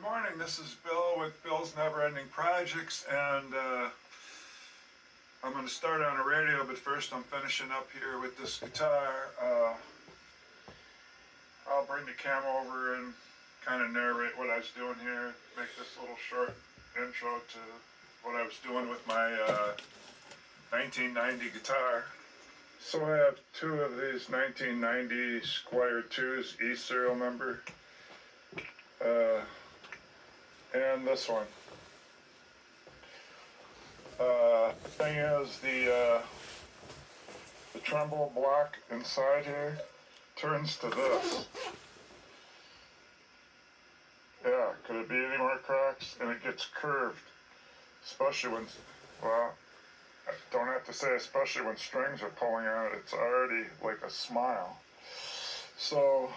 Good morning, this is Bill with Bill's Never Ending Projects, and I'm going to start on a radio, but first I'm finishing up here with this guitar. I'll bring the camera over and kind of narrate what I was doing here, make this little short intro to what I was doing with my 1990 guitar. So I have two of these 1990 Squire 2s, E serial number. And this one. The thing is, the tremble block inside here turns to this. Yeah, could it be any more cracks? And it gets curved, especially when, well, I don't have to say especially when strings are pulling on it. It's already like a smile. So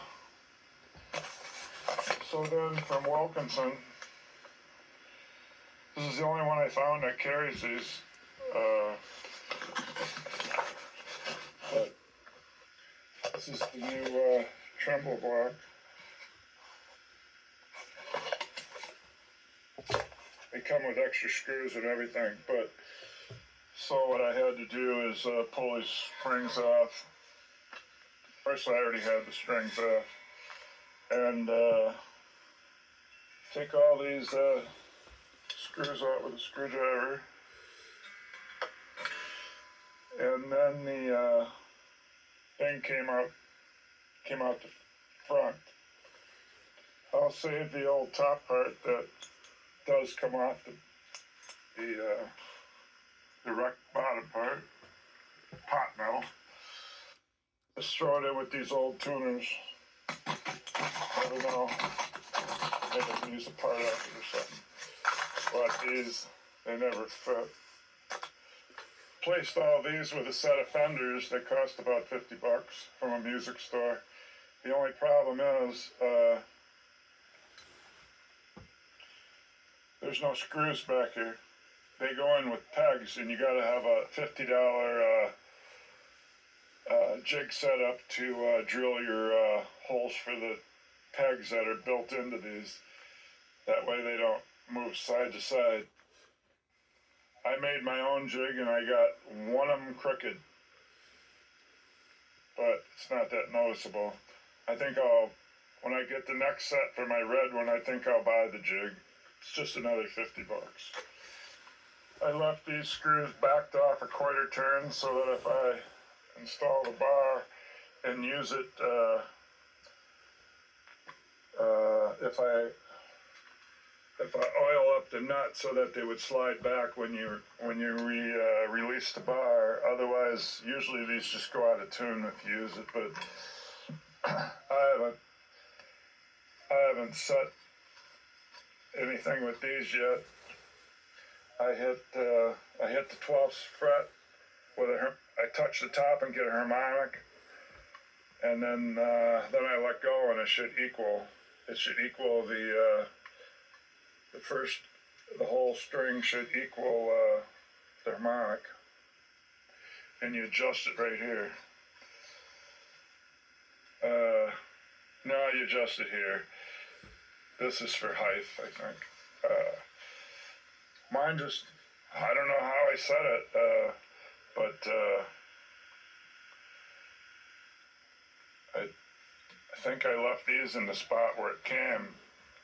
then from Wilkinson, this is the only one I found that carries these, but this is the new tremble block. They come with extra screws and everything, but so what I had to do is pull these springs off. First, I already had the strings off, and take all these screws out with a screwdriver, and then the thing came out the front. I'll save the old top part that does come off the direct bottom part, pot metal. Just throw it in with these old tuners. Never know, maybe I can use a part out or something. But these, they never fit. Placed all these with a set of fenders that cost about $50 from a music store. The only problem is there's no screws back here. They go in with pegs, and you got to have a $50 jig set up to drill your holes for the pegs that are built into these. That way they don't move side to side. I made my own jig and I got one of them crooked, but it's not that noticeable. I think when I get the next set for my red one, I think I'll buy the jig. It's just another $50. I left these screws backed off a quarter turn so that if I install the bar and use it, if I oil up the nut so that they would slide back when you release the bar. Otherwise, usually these just go out of tune if you use it. But I haven't set anything with these yet. I hit the 12th fret with I touch the top and get a harmonic, and then I let go, and it should equal the whole string should equal the harmonic, and you adjust it right here. No, you adjust it here. This is for height, I think. Mine just, I don't know how I set it, but I think I left these in the spot where it came,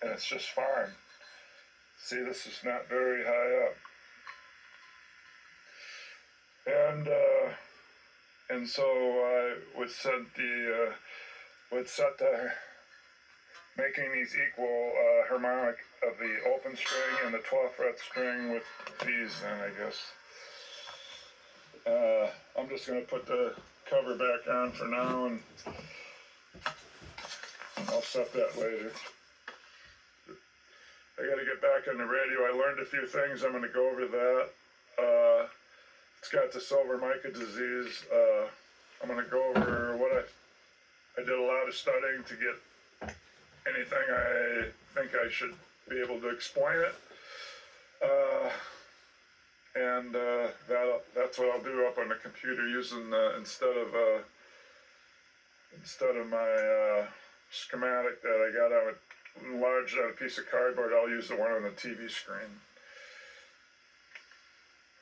and it's just fine. See, this is not very high up. And so I would set the making these equal harmonic of the open string and the 12th fret string with these in, I guess. I'm just going to put the cover back on for now, and I'll set that later. I got to get back on the radio. I learned a few things. I'm going to go over that. It's got the silver mica disease. I'm going to go over what I did a lot of studying to get anything I think I should be able to explain it. And that's what I'll do up on the computer using instead of my schematic that I got out enlarge that piece of cardboard, I'll use the one on the TV screen.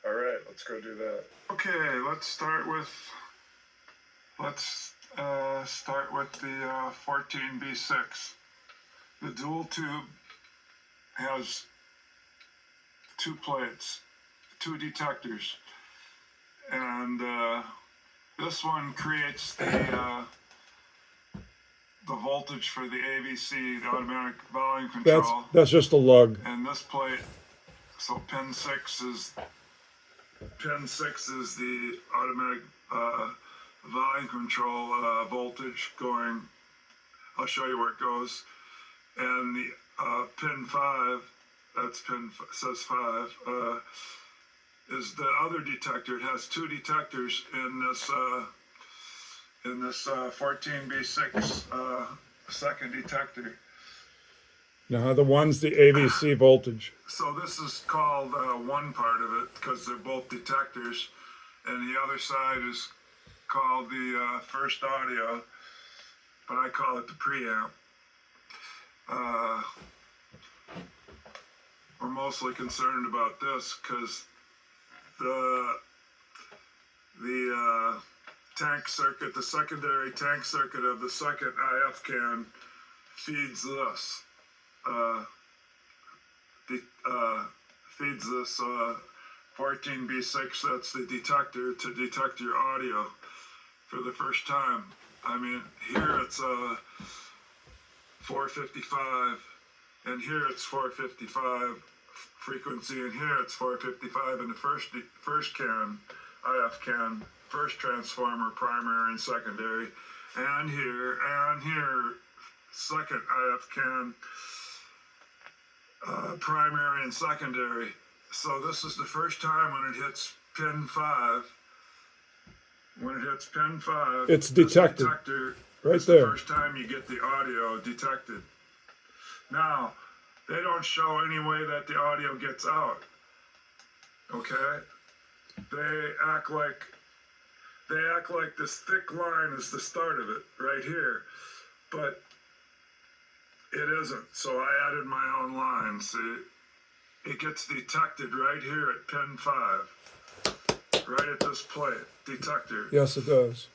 Alright, let's go do that. Okay, let's start with the 14B6. The dual tube has 2 plates, 2 detectors, and this one creates the voltage for the AVC, the automatic volume control. That's just a lug. And this plate, so pin 6 is the automatic volume control voltage going. I'll show you where it goes. And the pin 5, that's says 5, is the other detector. It has 2 detectors in this 14B6 second detector. Now the one's the AVC voltage. So this is called one part of it because they're both detectors, and the other side is called the first audio, but I call it the preamp. We're mostly concerned about this because the tank circuit, the secondary tank circuit of the second I.F.can feeds this. Feeds this 14B6, that's the detector, to detect your audio for the first time. I mean, here it's 455, and here it's 455 frequency, and here it's 455 in the first can, I.F.can, first transformer, primary and secondary, and here, second I.F.can, primary and secondary. So this is the first time when it hits pin 5. When it hits pin 5, it's detected. Detector right there. The first time you get the audio detected. Now, they don't show any way that the audio gets out. Okay? They act like this thick line is the start of it right here, but it isn't. So I added my own line. See, it gets detected right here at pin 5, right at this plate detector. Yes, it does.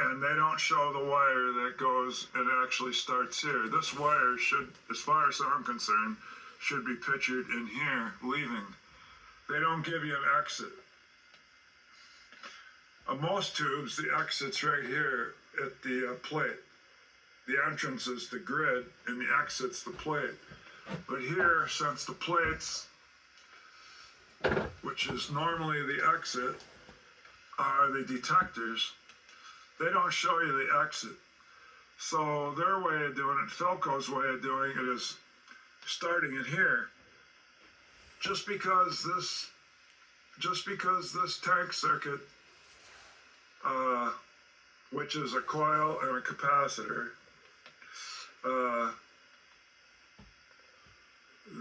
And they don't show the wire that goes and actually starts here. This wire should, as far as I'm concerned, should be pictured in here, leaving. They don't give you an exit. On most tubes, the exit's right here at the plate. The entrance is the grid, and the exit's the plate. But here, since the plates, which is normally the exit, are the detectors, they don't show you the exit. So their way of doing it, Philco's way of doing it, is starting it here. Just because this tank circuit, which is a coil and a capacitor,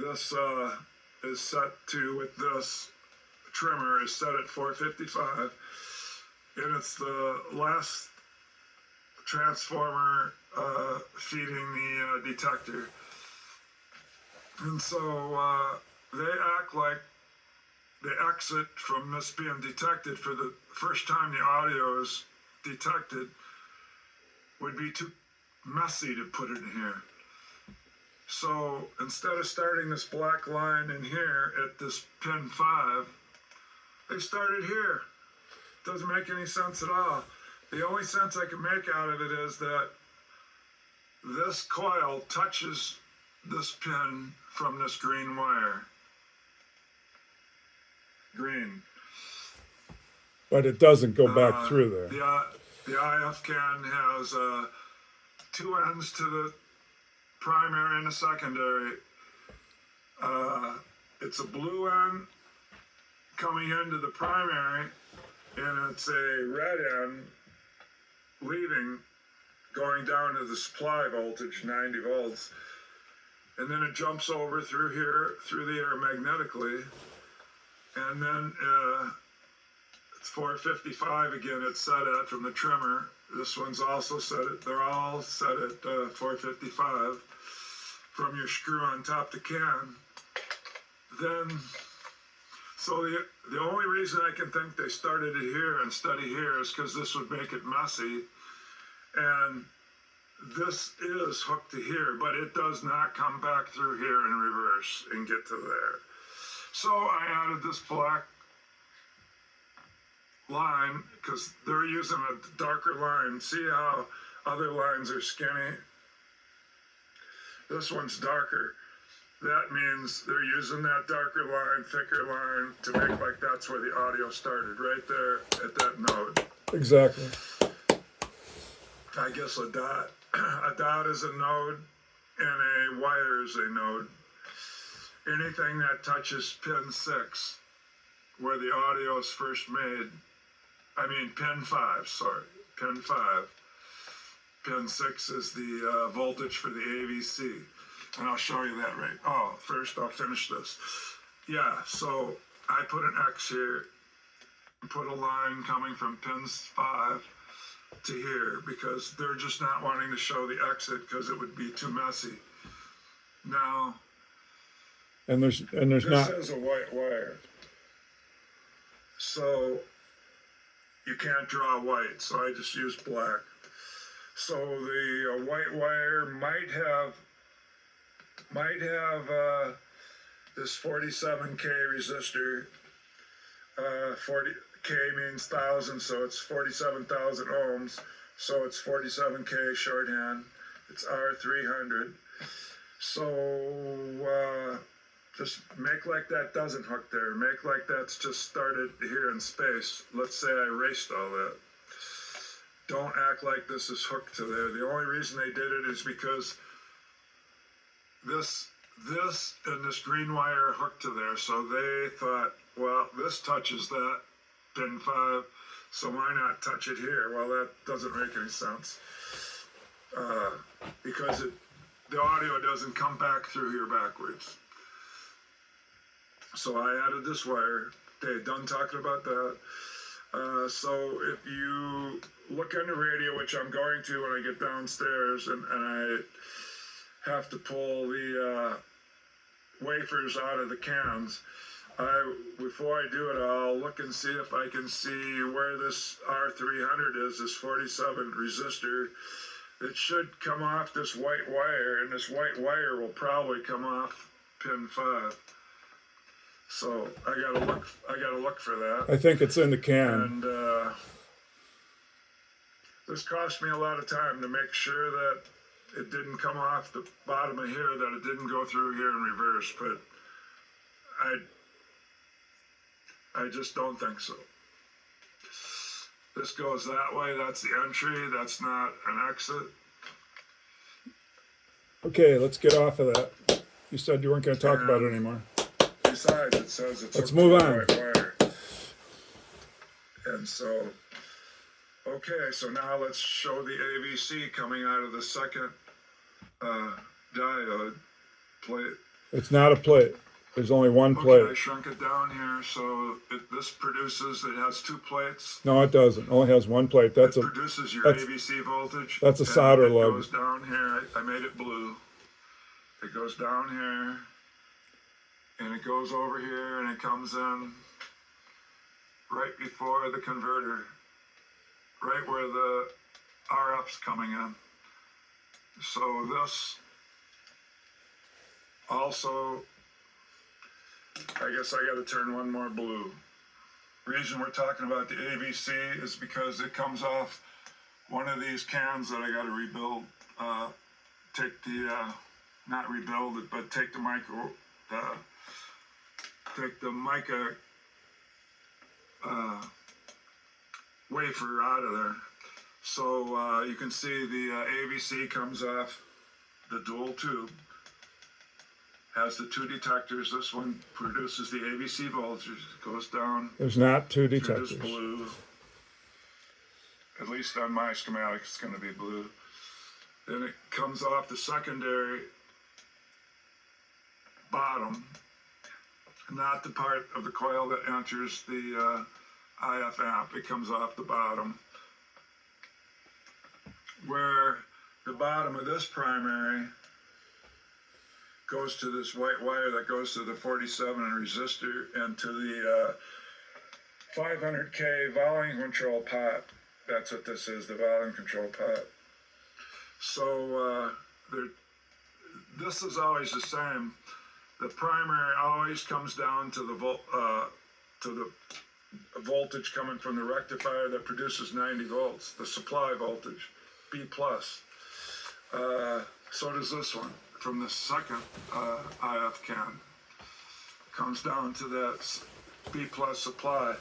this is set to, with this trimmer, is set at 455, and it's the last transformer feeding the detector. And so they act like the exit from this being detected for the first time the audio is detected would be too messy to put it in here. So instead of starting this black line in here at this pin 5, they started here. Doesn't make any sense at all. The only sense I can make out of it is that this coil touches this pin from this green wire. Green. But it doesn't go back through there. The I.F.can has 2 ends to the primary and the secondary. It's a blue end coming into the primary, and it's a red end leaving, going down to the supply voltage, 90 volts. And then it jumps over through here, through the air magnetically. And then it's 455 again, it's set at from the trimmer. This one's also set at, they're all set at 455. from your screw on top the can, then, so the only reason I can think they started it here instead of here is because this would make it messy. And this is hooked to here, but it does not come back through here in reverse and get to there. So I added this black line because they're using a darker line. See how other lines are skinny? This one's darker. That means they're using that darker line, thicker line to make like that's where the audio started, right there at that node. Exactly. I guess a dot is a node and a wire is a node. Anything that touches pin 6, where the audio is first made, pin 5, sorry, pin 5. Pin 6 is the voltage for the AVC. And I'll show you that right. Oh, first I'll finish this. Yeah, so I put an X here, put a line coming from pins 5 to here because they're just not wanting to show the exit because it would be too messy. Now, And there's this not. is a white wire, so you can't draw white, so I just used black. So the white wire might have this 47K resistor. 40K means 1,000, so it's 47,000 ohms. So it's 47K shorthand. It's R300. So just make like that doesn't hook there. Make like that's just started here in space. Let's say I erased all that. Don't act like this is hooked to there. The only reason they did it is because this and this green wire are hooked to there. So they thought, well, this touches that pin 5, so why not touch it here? Well, that doesn't make any sense because the audio doesn't come back through here backwards. So I added this wire. Okay, done talking about that. So if you look on the radio, which I'm going to when I get downstairs, and I have to pull the wafers out of the cans, before I do it, I'll look and see if I can see where this R300 is, this 47 resistor. It should come off this white wire, and this white wire will probably come off pin 5. So I gotta look for that. I think it's in the can. And this cost me a lot of time to make sure that it didn't come off the bottom of here, that it didn't go through here in reverse, but I just don't think so. This goes that way, that's the entry, that's not an exit. Okay, let's get off of that. You said you weren't going to talk about it anymore. Besides, it says it's Let's move on. White wire. And so, okay, so now let's show the AVC coming out of the second diode plate. It's not a plate. There's only one Okay, plate. I shrunk it down here, so this produces, it has 2 plates. No, it doesn't. It only has one plate. It produces your AVC voltage. That's a solder lug. It goes down here. I made it blue. It goes down here, and it goes over here, and it comes in right before the converter, right where the RF's coming in. So this also, I guess I got to turn one more blue. Reason we're talking about the AVC is because it comes off one of these cans that I got to rebuild. Take the not rebuild it, but take the mica wafer out of there. So you can see the AVC comes off the dual tube. Has the 2 detectors. This one produces the AVC voltage. It goes down. There's not 2 Through detectors. this blue. At least on my schematic, it's going to be blue. Then it comes off the secondary bottom, not the part of the coil that enters the I.F. amp. It comes off the bottom. Where the bottom of this primary goes to this white wire that goes to the 47 resistor and to the 500K volume control pot. That's what this is, the volume control pot. So this is always the same. The primary always comes down to the voltage coming from the rectifier that produces 90 volts, the supply voltage, B plus. So does this one from the second I.F.can. Comes down to that B plus supply.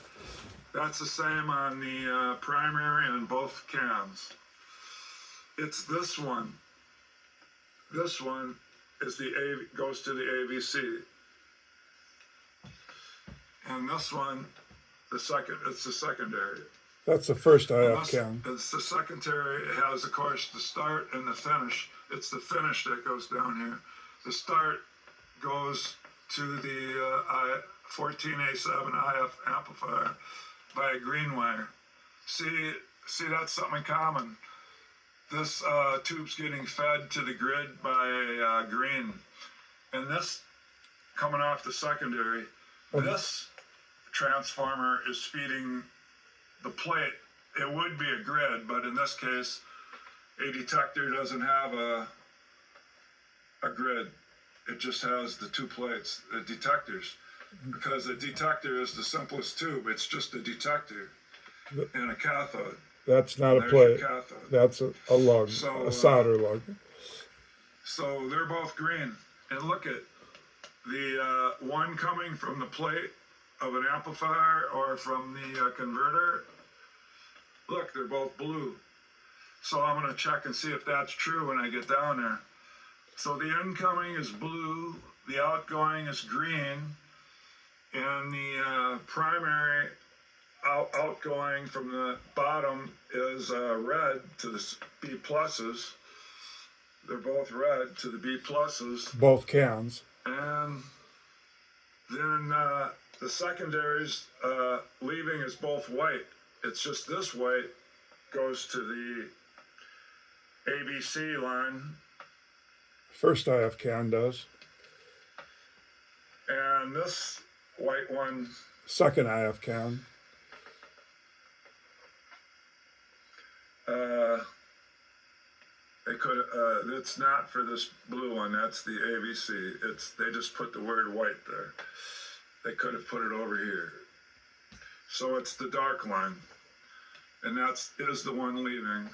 That's the same on the primary and both cans. It's this one. This one is goes to the AVC. And this one, it's the secondary. That's the first I.F.can. It's the secondary. It has, of course, the start and the finish. It's the finish that goes down here. The start goes to the 14A7 IF amplifier by a green wire. See, that's something in common. This tube's getting fed to the grid by green. And this, coming off the secondary, this transformer is feeding the plate. It would be a grid, but in this case, a detector doesn't have a grid. It just has the two plates, the detectors. Because a detector is the simplest tube. It's just a detector and a cathode. That's not a plate. That's a lug, so, a solder lug. So they're both green. And look at the one coming from the plate of an amplifier or from the converter. Look, they're both blue. So I'm going to check and see if that's true when I get down there. So the incoming is blue, the outgoing is green, and the primary outgoing from the bottom is red to the B pluses. They're both red to the B pluses. Both cans. And then the secondaries leaving is both white. It's just this white goes to the ABC line. First I.F.can does. And this white one. Second I.F.can. They could. It's not for this blue one. That's the ABC. They just put the word white there. They could have put it over here. So it's the dark line, and is the one leaving.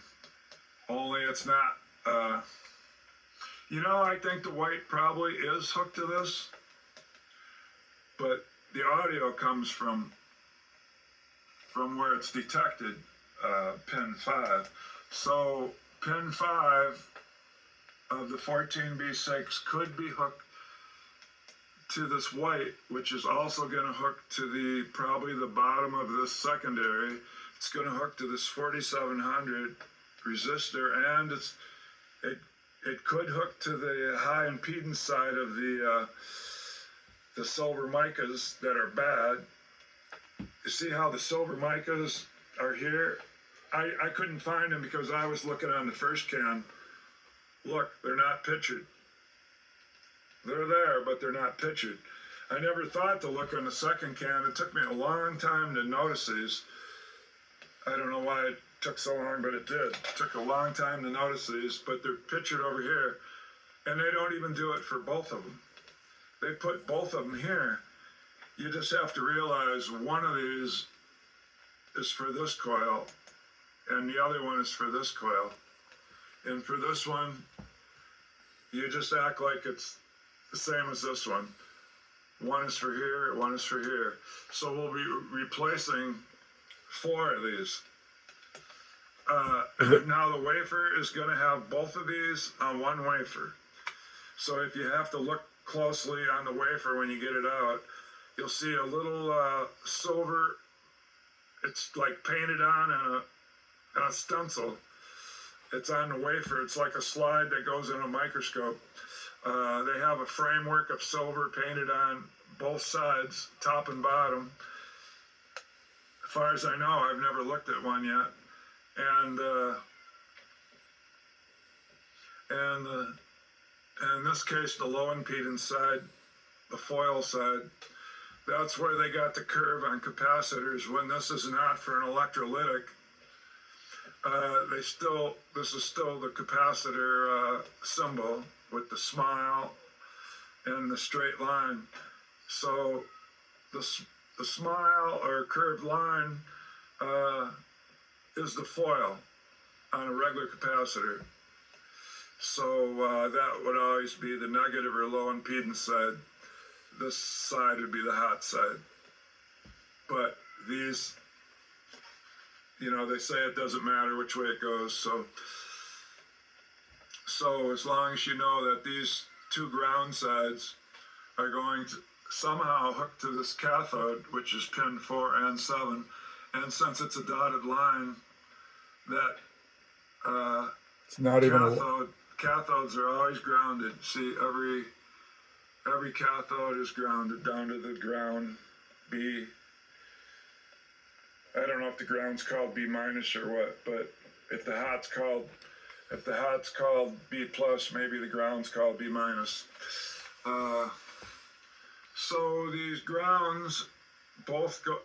Only it's not. I think the white probably is hooked to this, but the audio comes from where it's detected, pin 5. So pin 5 of the 14B6 could be hooked to this white, which is also going to hook to probably the bottom of this secondary. It's going to hook to this 4700 resistor, and it could hook to the high impedance side of the silver micas that are bad. You see how the silver micas are here? I couldn't find them because I was looking on the first can. Look, they're not pictured. They're there, but they're not pictured. I never thought to look on the second can. It took me a long time to notice these. I don't know why it took so long, but it did. It took a long time to notice these, but they're pictured over here. And they don't even do it for both of them. They put both of them here. You just have to realize one of these is for this coil, and the other one is for this coil. And for this one, you just act like it's the same as this one. One is for here, one is for here. So we'll be replacing 4 of these. Now the wafer is going to have both of these on one wafer. So if you have to look closely on the wafer when you get it out, you'll see a little silver. It's like painted on a stencil. It's on the wafer. It's like a slide that goes in a microscope. They have a framework of silver painted on both sides, top and bottom. As far as I know, I've never looked at one yet. And And in this case, the low impedance side, the foil side, that's where they got the curve on capacitors. When this is not for an electrolytic, this is still the capacitor symbol with the smile and the straight line. So the smile or curved line is the foil on a regular capacitor. So that would always be the negative or low impedance side. This side would be the hot side. But these, they say it doesn't matter which way it goes. So as long as you know that these two ground sides are going to somehow hook to this cathode, which is pin 4 and 7, and since it's a dotted line, that it's not cathodes are always grounded. See, every cathode is grounded down to the ground B. I don't know if the ground's called B minus or what, but if the hot's called B plus, maybe the ground's called B minus. So these grounds both go.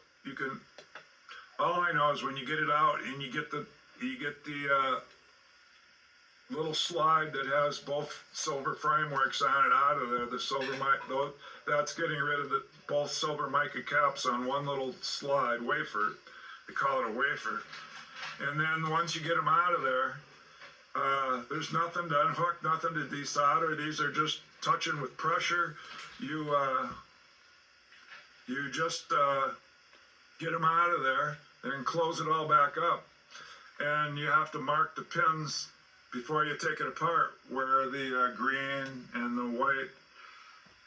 All I know is when you get it out and you get the little slide that has both silver frameworks on it out of there. The silver mica, that's getting rid of both silver mica caps on one little slide wafer. They call it a wafer. And then once you get them out of there, there's nothing to unhook, nothing to desolder. These are just touching with pressure. You just get them out of there and close it all back up. And you have to mark the pins before you take it apart, where the green and the white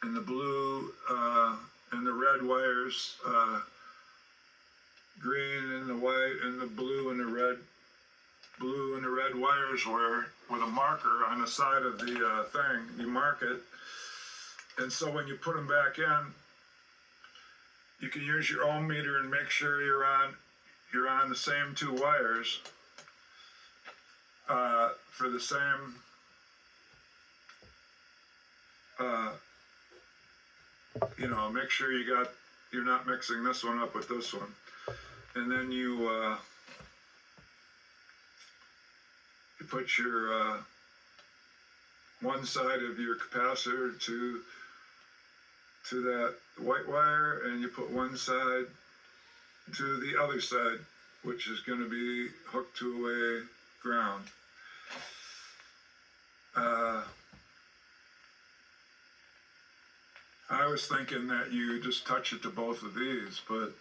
and the blue and the red wires, green and the white and the blue and the red wires were with a marker on the side of the thing. You mark it, and so when you put them back in, you can use your ohm meter and make sure you're on the same two wires. For the same make sure you're not mixing this one up with this one. And then you put your one side of your capacitor to that white wire, and you put one side to the other side, which is going to be hooked to a ground. I was thinking that you just touch it to both of these, but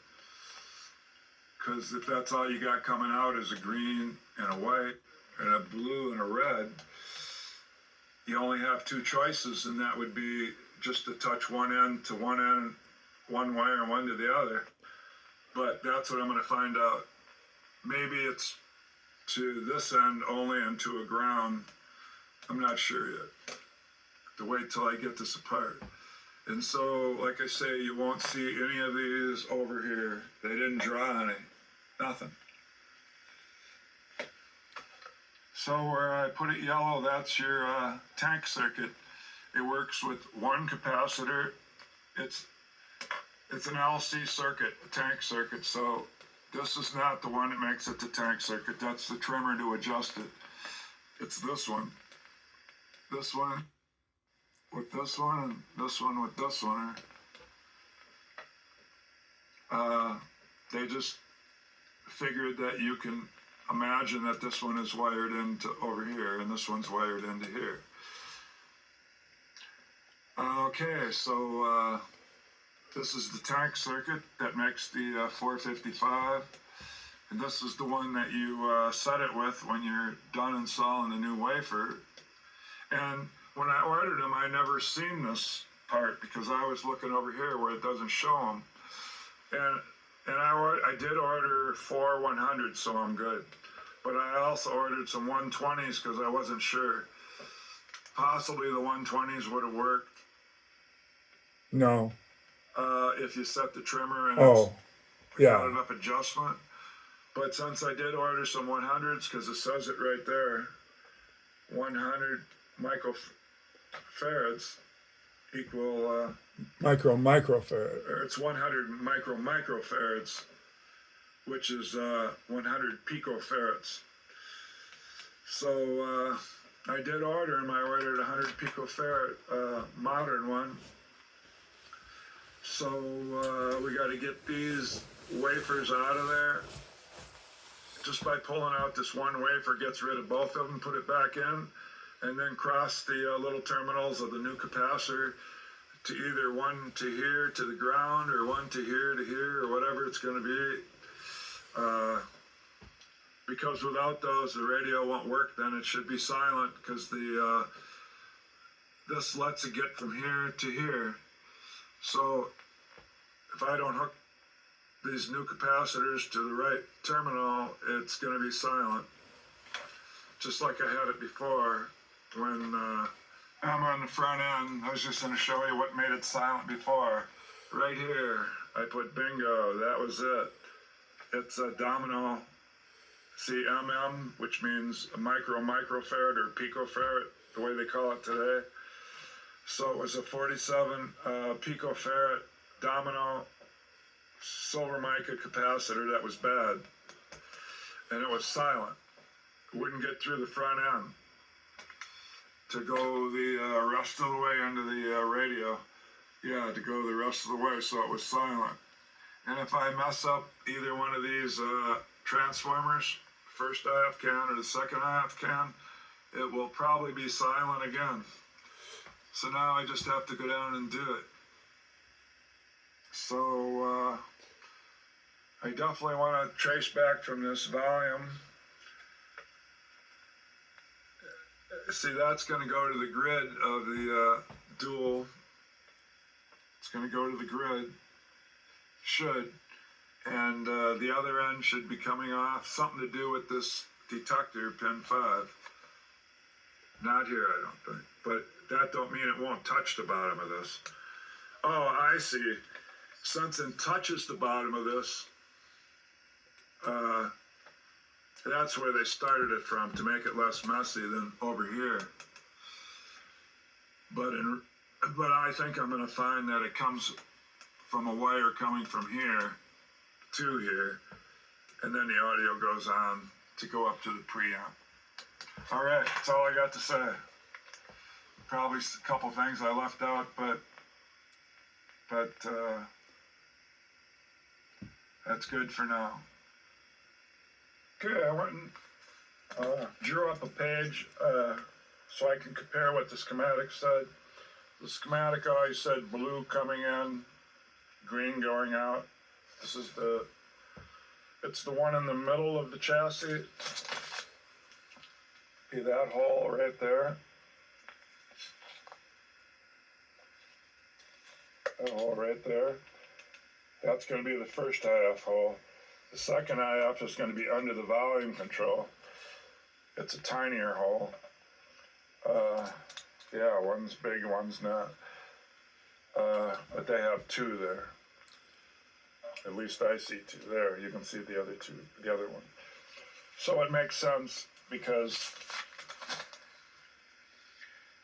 because if that's all you got coming out is a green and a white and a blue and a red, you only have two choices, and that would be just to touch one end to one wire and one to the other. But that's what I'm going to find out. Maybe it's to this end only and to a ground. I'm not sure yet. To wait till I get this apart. And so, like I say, you won't see any of these over here. They didn't draw any. Nothing. So where I put it yellow, that's your tank circuit. It works with one capacitor. It's an LC circuit, a tank circuit. So this is not the one that makes it the tank circuit. That's the trimmer to adjust it. It's this one with this one, and this one with this one. They just figured that you can imagine that this one is wired into over here and this one's wired into here. Okay, so this is the tank circuit that makes the 455, and this is the one that you set it with when you're done installing the new wafer. And when I ordered them, I never seen this part because I was looking over here where it doesn't show them. And I did order 4 100s, so I'm good. But I also ordered some 120s because I wasn't sure. Possibly the 120s would have worked. No. If you set the trimmer and got enough adjustment. But since I did order some 100s, because it says it right there, 100 farads equal, microfarad. or it's 100 microfarads, which is 100 picofarads. So I did order them. I ordered 100 picofarad modern one. So we got to get these wafers out of there. Just by pulling out this one wafer, gets rid of both of them, put it back in, and then cross the little terminals of the new capacitor to either one to here to the ground, or one to here, or whatever it's going to be. Because without those, the radio won't work. Then it should be silent, because the this lets it get from here to here. So if I don't hook these new capacitors to the right terminal, it's going to be silent, just like I had it before. When I'm on the front end, I was just going to show you what made it silent before. Right here, I put bingo. That was it. It's a domino CMM, which means a microfarad or picofarad, the way they call it today. So it was a 47 picofarad domino silver mica capacitor that was bad, and it was silent. It wouldn't get through the front end to go the rest of the way into the radio. Yeah, to go the rest of the way, so it was silent. And if I mess up either one of these transformers, first I.F.can or the second I.F.can, it will probably be silent again. So now I just have to go down and do it. So I definitely want to trace back from this volume. See, that's going to go to the grid of the dual. It's going to go to the grid. Should. And the other end should be coming off. Something to do with this detector, pin 5. Not here, I don't think. But that don't mean it won't touch the bottom of this. Oh, I see. Since it touches the bottom of this, that's where they started it from, to make it less messy than over here. But I think I'm going to find that it comes from a wire coming from here to here, and then the audio goes on to go up to the preamp. All right, that's all I got to say. Probably a couple things I left out, but that's good for now. Okay, I went and drew up a page so I can compare what the schematic said. The schematic always said blue coming in, green going out. This is it's the one in the middle of the chassis. See that hole right there? That hole right there. That's going to be the first IF hole. The second IF is going to be under the volume control. It's a tinier hole. Yeah, one's big, one's not. But they have two there. At least I see two there. You can see the other two, the other one. So it makes sense, because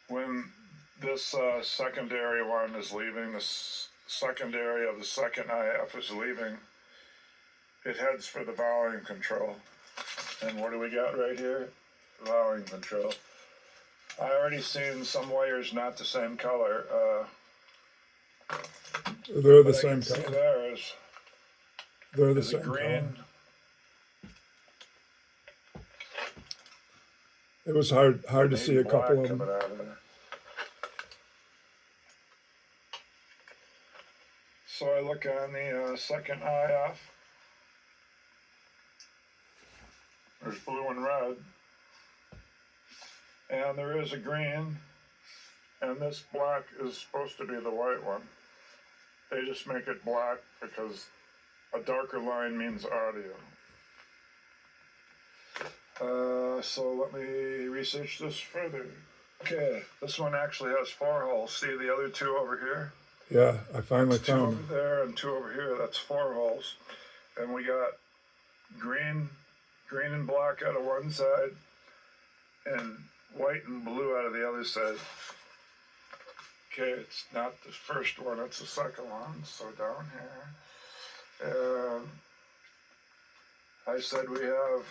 when this secondary one is leaving, this secondary of the second IF is leaving, it heads for the volume control. And what do we got right here? Volume control. I already seen some wires not the same color. They're the same color. They're the same green. color. It was hard to see a couple of them. So I look on the second IF. There's blue and red. And there is a green. And this black is supposed to be the white one. They just make it black because a darker line means audio. So let me research this further. Okay, this one actually has 4 holes. See the other 2 over here? Yeah, I finally Two found over them. there and 2 over here. That's 4 holes. And we got green and black out of one side, and white and blue out of the other side. Okay, it's not the first one, it's the second one. So down here, and I said we have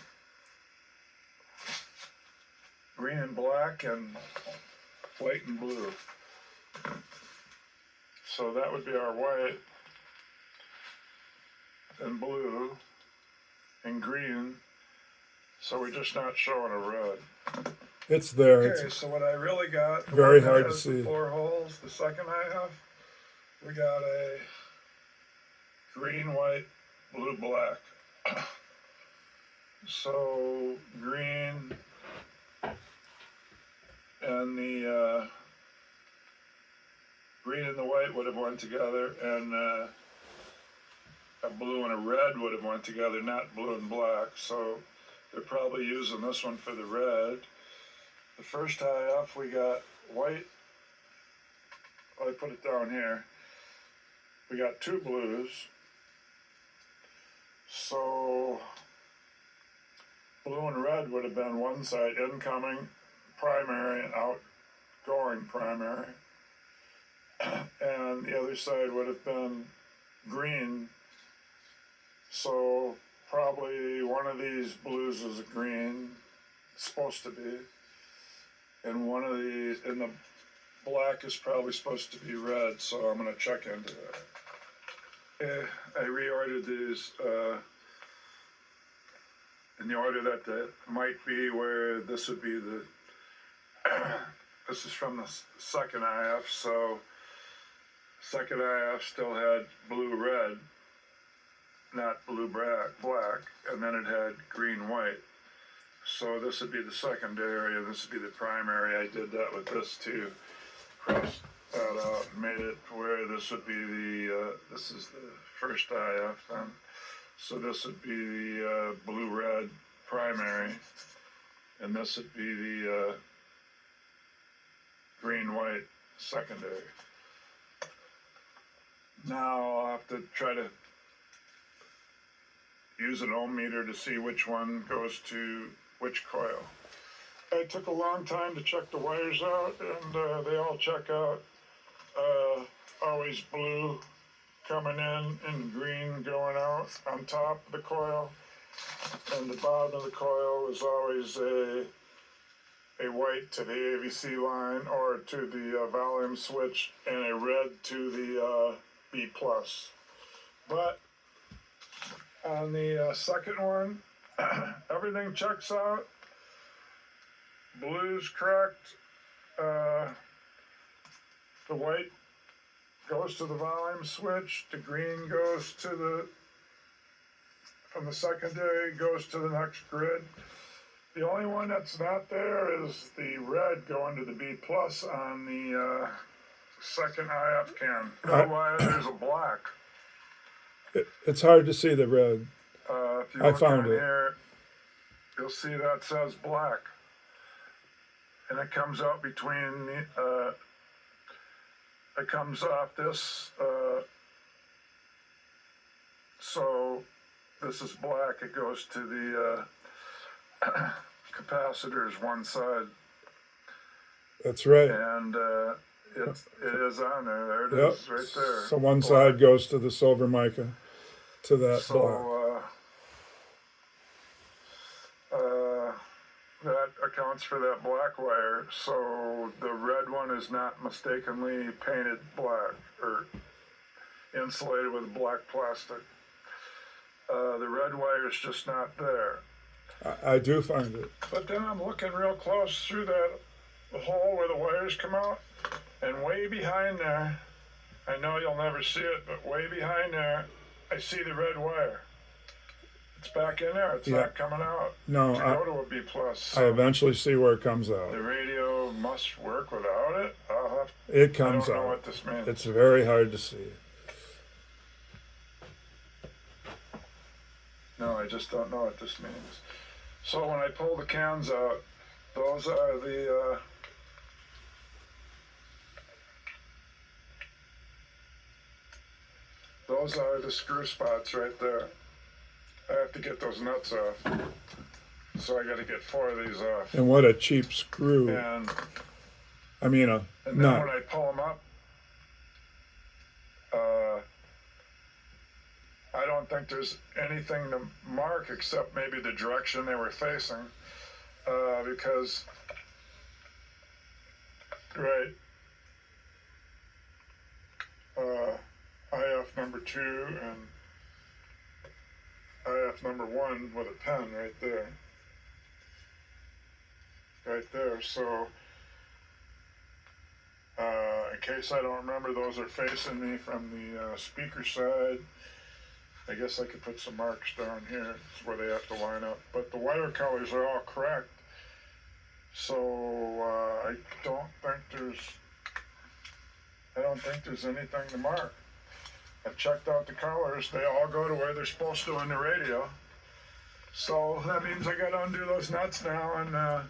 green and black and white and blue. So that would be our white and blue and green. So we're just not showing a red. It's there. Okay, It's so what I really got, the very one that hard to has see. the 4 holes, the second I have, we got a green, white, blue, black. So green and the green and the white would have went together, and a blue and a red would have went together, not blue and black. So they're probably using this one for the red. The first IF we got white. I put it down here. We got 2 blues. So blue and red would have been one side, incoming primary and outgoing primary. And the other side would have been green. So probably one of these blues is a green, supposed to be. And one of these, and the black is probably supposed to be red, so I'm going to check into that. I reordered these in the order that might be where this would be the, this is from the second IF, so second IF still had blue-red, not blue-black, and then it had green-white. So this would be the secondary, and this would be the primary. I did that with this too. Crossed that out and made it where this would be the, this is the first IF then. So this would be the blue-red primary, and this would be the green-white secondary. Now I'll have to try to use an ohm meter to see which one goes to which coil. It took a long time to check the wires out, and they all check out. Always blue coming in and green going out on top of the coil, and the bottom of the coil is always a white to the AVC line or to the volume switch, and a red to the B plus. But on the second one, everything checks out. Blue's correct. The white goes to the volume switch. The green goes to the, from the secondary, goes to the next grid. The only one that's not there is the red going to the B plus on the second IF can. Otherwise, there's a black. It's hard to see the red. If you I look found on it. here, you'll see that says black. And it comes out between the, it comes off this, so this is black. It goes to the capacitors one side. That's right. And it is on there. There it Yep. is, right there. So one Black. side goes to the silver mica, to that black. So that accounts for that black wire. So the red one is not mistakenly painted black or insulated with black plastic. The red wire is just not there. I do find it. But then I'm looking real close through that hole where the wires come out, and way behind there, I know you'll never see it, but way behind there, I see the red wire. It's back in there. It's not coming out. No, to go to a B plus. I eventually see where it comes out. The radio must work without it. It comes I don't know out. what this means. It's very hard to see. No, I just don't know what this means. So when I pull the cans out, those are the screw spots right there. I have to get those nuts off. So I got to get 4 of these off. And what a cheap screw. And I mean, then nut. when I pull them up, think there's anything to mark except maybe the direction they were facing, because, right, IF number 2 and IF number 1 with a pen right there. Right there, so in case I don't remember, those are facing me from the speaker side. I guess I could put some marks down here. It's where they have to line up. But the wire colors are all correct. So I don't think there's anything to mark. I checked out the colors. They all go to where they're supposed to in the radio. So that means I got to undo those nuts now, and I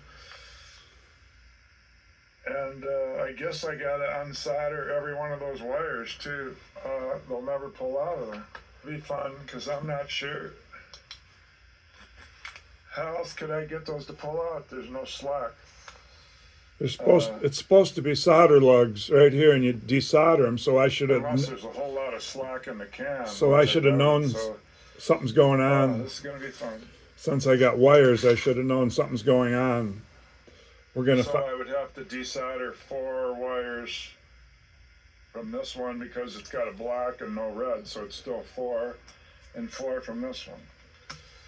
guess I got to unsolder every one of those wires too. They'll never pull out of there. It'll be fun, because I'm not sure how else could I get those to pull out. There's no slack. It's supposed to be solder lugs right here, and you desolder them. So I should have. Unless there's a whole lot of slack in the can. So I should have known something's going on. This is gonna be fun. Since I got wires, I should have known something's going on. We're gonna. So I would have to desolder 4 wires from this one, because it's got a black and no red, so it's still 4, and 4 from this one.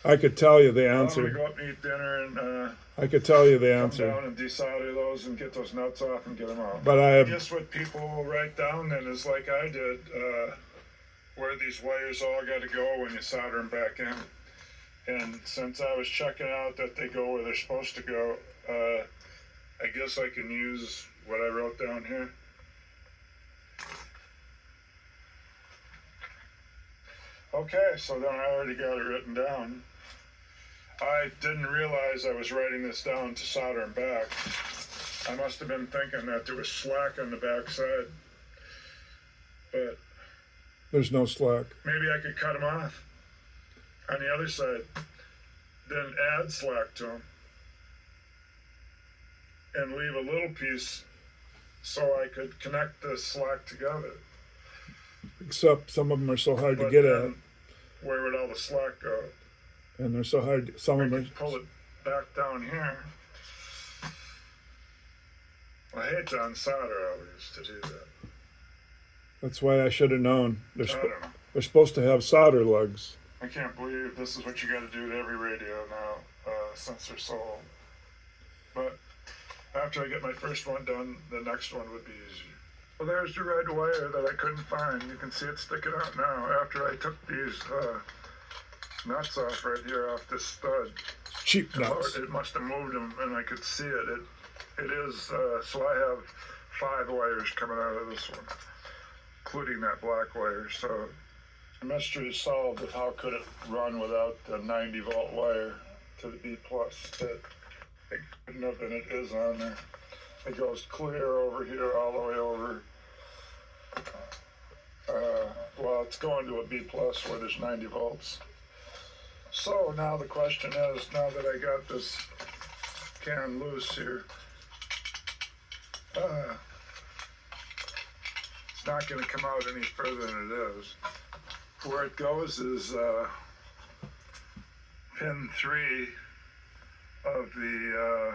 I could tell you the I'm answer. gonna go up and eat dinner, and I could tell you the come answer. down and desolder those and get those nuts off and get them out. But I guess what people will write down then is like I did, where these wires all got to go when you solder them back in. And since I was checking out that they go where they're supposed to go, I guess I can use what I wrote down here. Okay, so then I already got it written down. I didn't realize I was writing this down to solder them back. I must have been thinking that there was slack on the back side. But there's no slack. Maybe I could cut them off on the other side, then add slack to them, and leave a little piece so I could connect the slack together. Except some of them are so hard to get at. Where would all the slack go? And they're so hard. Some of them pull it back down here. I hate to unsolder always to do that. That's why I should have known. They're supposed to have solder lugs. I can't believe this is what you got to do to every radio now, since they're so old. But after I get my first one done, the next one would be easier. Well, there's the red wire that I couldn't find. You can see it sticking out now after I took these nuts off right here off this stud. Cheap nuts. It must have moved them, and I could see it. It is, so I have 5 wires coming out of this one, including that black wire. So the mystery is solved of how could it run without the 90-volt wire to the B+. It couldn't have, and it is on there. It goes clear over here all the way over. Well, it's going to a B+ where there's 90 volts. So now the question is, now that I got this can loose here, it's not going to come out any further than it is. Where it goes is pin 3 of the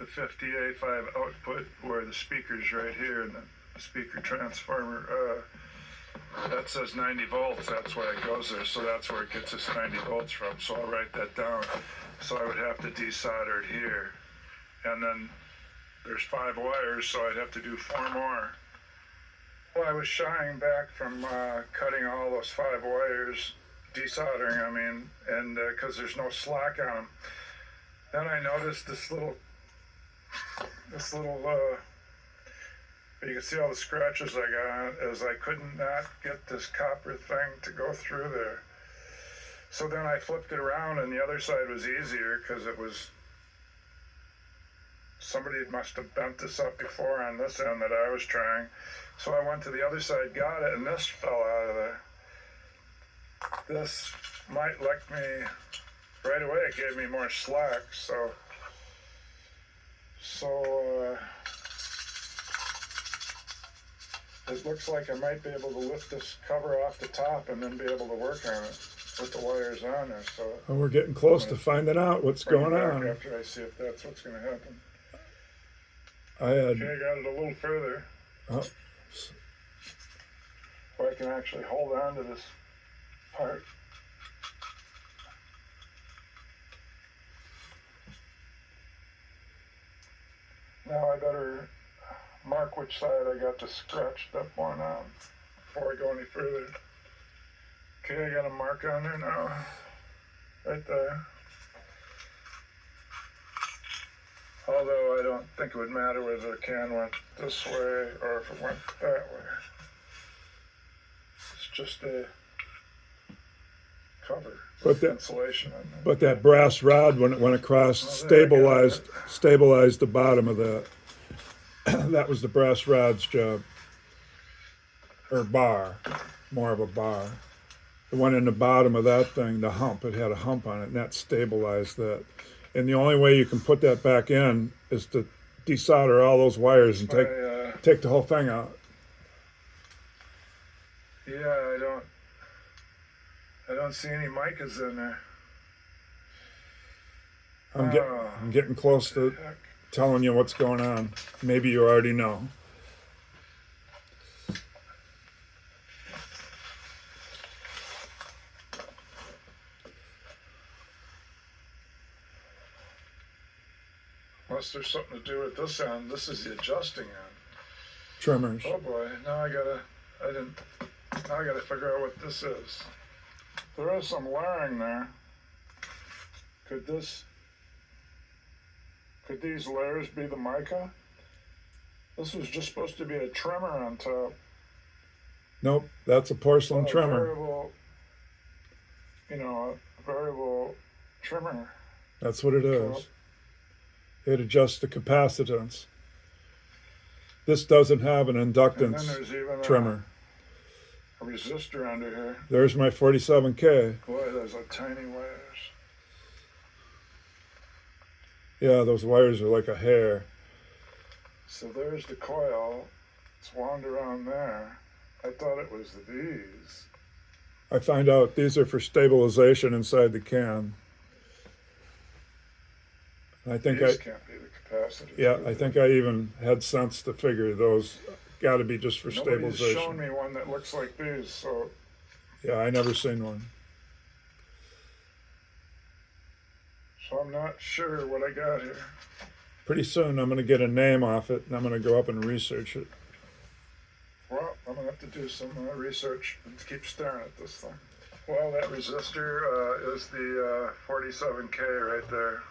50A5 output, where the speaker's right here, and the speaker transformer, that says 90 volts, that's why it goes there, so that's where it gets its 90 volts from, so I'll write that down. So I would have to desolder it here, and then there's 5 wires, so I'd have to do 4 more. Well, I was shying back from cutting all those 5 wires, desoldering, I mean, and because there's no slack on them. Then I noticed this little, you can see all the scratches I got on it, as I could not get this copper thing to go through there. So then I flipped it around, and the other side was easier, because it was, somebody must have bent this up before on this end that I was trying. So I went to the other side, got it, and this fell out of there. This might lick me right away. It gave me more slack, so it looks like I might be able to lift this cover off the top and then be able to work on it with the wires on there. So well, we're getting close to finding out what's going on. After I see if that's what's going to happen. Okay, I got it a little further. Oh. Where I can actually hold on to this part. Now I better mark which side I got the scratched up one on before I go any further. Okay, I got a mark on there now. Right there. Although I don't think it would matter whether the can went this way or if it went that way. It's just a cover. But that insulation on there. But that brass rod, when it went across, stabilized the bottom of that. That was the brass rod's job, or bar, more of a bar. It went in the bottom of that thing, the hump. It had a hump on it, and that stabilized that. And the only way you can put that back in is to desolder all those wires and take the whole thing out. Yeah, I don't see any micas in there. I'm getting close to telling you what's going on. Maybe you already know. Unless there's something to do with this end. This is the adjusting end. Trimmers. Oh boy, now I gotta figure out what this is. There is some layering there. Could these layers be the mica? This was just supposed to be a trimmer on top. Nope, that's a porcelain trimmer. Variable trimmer. That's what it is. It adjusts the capacitance. This doesn't have an inductance And then there's even trimmer. A resistor under here. There's my 47K. Boy, those are tiny wires. Yeah, those wires are like a hair. So there's the coil. It's wound around there. I thought it was these. I find out these are for stabilization inside the can. I think These can't be the capacitors. Yeah, I think I even had sense to figure those got to be just for Nobody's stabilization. shown me one that looks like these, so. Yeah, I never seen one. So I'm not sure what I got here. Pretty soon I'm going to get a name off it and I'm going to go up and research it. Well, I'm going to have to do some research and keep staring at this thing. Well, that resistor is the 47K right there.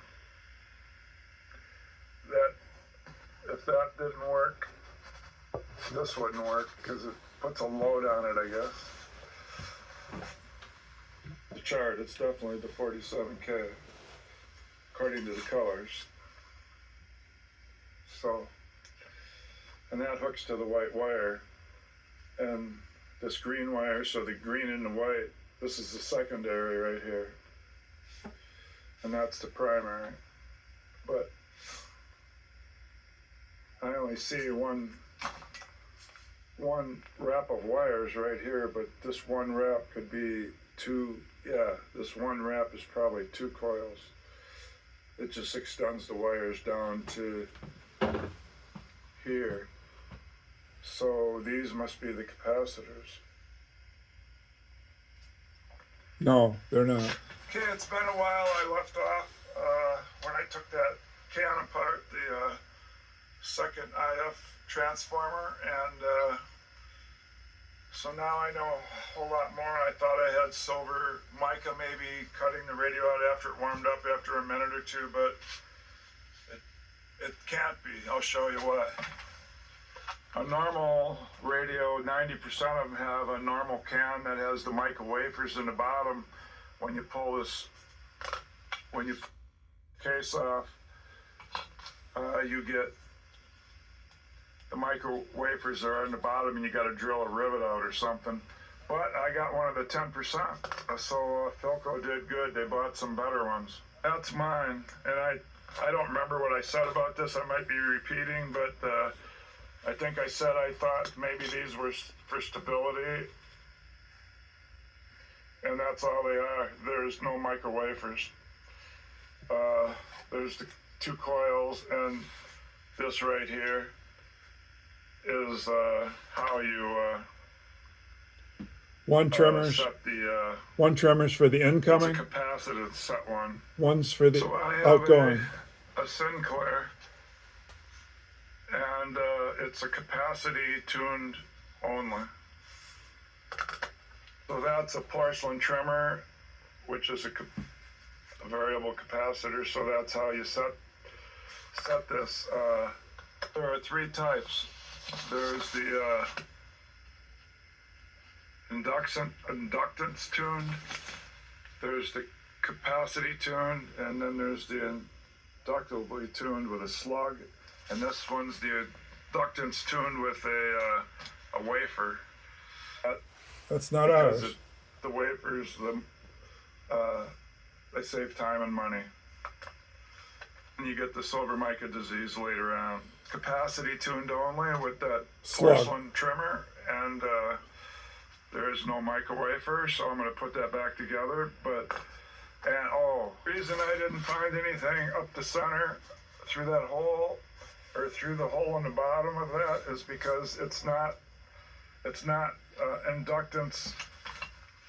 If that didn't work, this wouldn't work because it puts a load on it, I guess. The chart, it's definitely the 47K, according to the colors. So, and that hooks to the white wire, and this green wire, so the green and the white, this is the secondary right here, and that's the primary. But I only see one wrap of wires right here, but this one wrap could be two. Yeah, this one wrap is probably two coils. It just extends the wires down to here. So these must be the capacitors. No, they're not. Okay, it's been a while. I left off when I took that can apart, the second IF transformer, and so now I know a whole lot more. I thought I had silver mica maybe cutting the radio out after it warmed up after a minute or two, but it can't be. I'll show you why. A normal radio, 90% of them have a normal can that has the mica wafers in the bottom. When you pull this, when you case off, you get the mica wafers are on the bottom, and you got to drill a rivet out or something. But I got one of the 10%, so Philco did good. They bought some better ones. That's mine, and I don't remember what I said about this. I might be repeating, but I think I said I thought maybe these were for stability, and that's all they are. There's no mica wafers. There's the 2 coils, and this right here is how you One trimmer's set the. one trimmer's for the incoming. It's a capacitor set one. One's for the So I have outgoing. a Sinclair, and it's a capacity tuned only. So that's a porcelain trimmer, which is a variable capacitor. So that's how you set this. There are 3 types. There's the inductance tuned. There's the capacity tuned, and then there's the inductively tuned with a slug, and this one's the inductance tuned with a wafer. That's not ours. The wafers, they save time and money, and you get the silver mica disease later on. Capacity tuned only with that porcelain trimmer, and there is no mica wafer, so I'm going to put that back together. Reason I didn't find anything up the center through that hole, or through the hole in the bottom of that, is because it's not inductance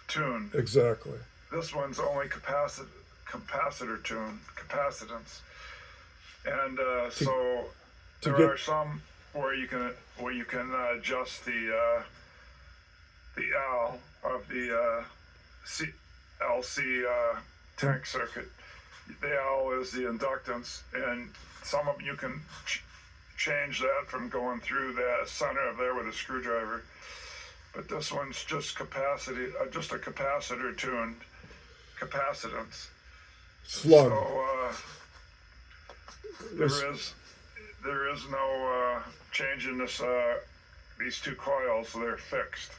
tuned. Exactly. This one's only capacitor tuned, capacitance, and there are some where you can adjust the L of the LC tank circuit. The L is the inductance, and some of them you can change that from going through the center of there with a screwdriver. But this one's just just a capacitor tuned capacitance. Slug. So there is no change in this. These 2 coils, they're fixed.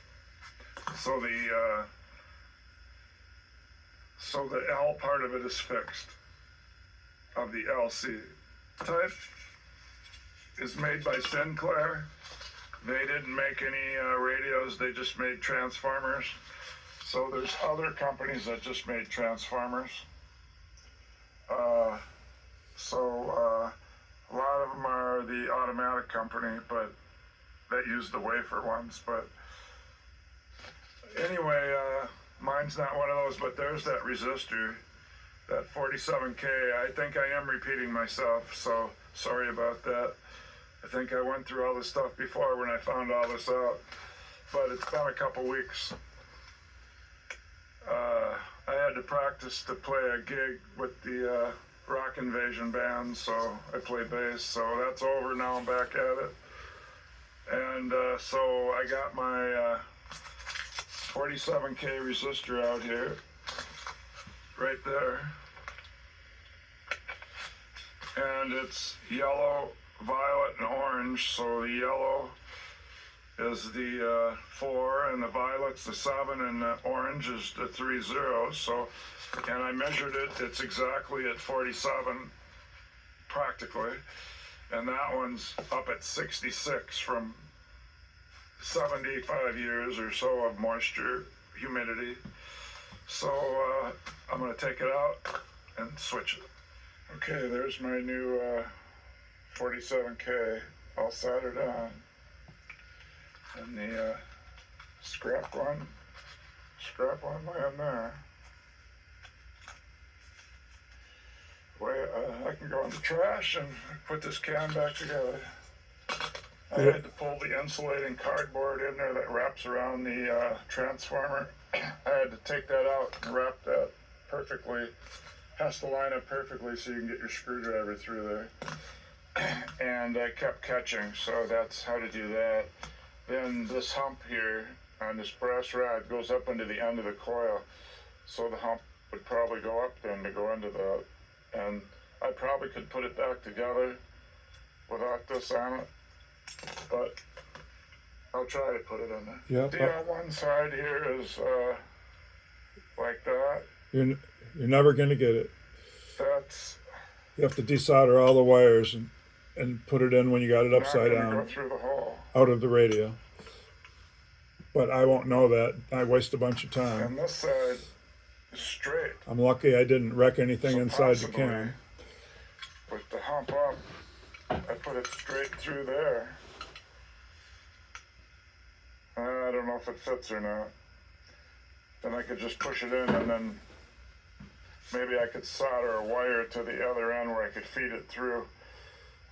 So the L part of it is fixed, of the LC type. Is made by Sinclair. They didn't make any radios, they just made transformers. So there's other companies that just made transformers. A lot of them are the automatic company, but that use the wafer ones. But anyway, mine's not one of those, but there's that resistor, that 47K. I think I am repeating myself, so sorry about that. I think I went through all this stuff before when I found all this out, but it's been a couple weeks. I had to practice to play a gig with the Rock Invasion band, so I play bass, so that's over now. I'm back at it. And so I got my 47K resistor out here, right there. And it's yellow, violet, and orange. So the yellow is the 4, and the violet's the 7, and the orange is the 3 zeros. So, and I measured it, it's exactly at 47, practically. And that one's up at 66 from 75 years or so of moisture, humidity. So I'm going to take it out and switch it. Okay, there's my new 47K all soldered on. And the scrap one laying there. I can go in the trash and put this can back together. I had to pull the insulating cardboard in there that wraps around the transformer. I had to take that out and wrap that perfectly. Has to line up perfectly so you can get your screwdriver through there. And I kept catching, so that's how to do that. Then this hump here on this brass rod goes up into the end of the coil. So the hump would probably go up then to go into that. And I probably could put it back together without this on it. But I'll try to put it in there. Yeah. See on one side here is like that. You're never going to get it. That's... You have to desolder all the wires and and put it in when you got it Not upside gonna go down through the hole. out of the radio. But I won't know that. I waste a bunch of time. And this side is straight. I'm lucky I didn't wreck anything So inside the possibly, can. with the hump up, I put it straight through there. I don't know if it fits or not. Then I could just push it in, and then maybe I could solder a wire to the other end where I could feed it through.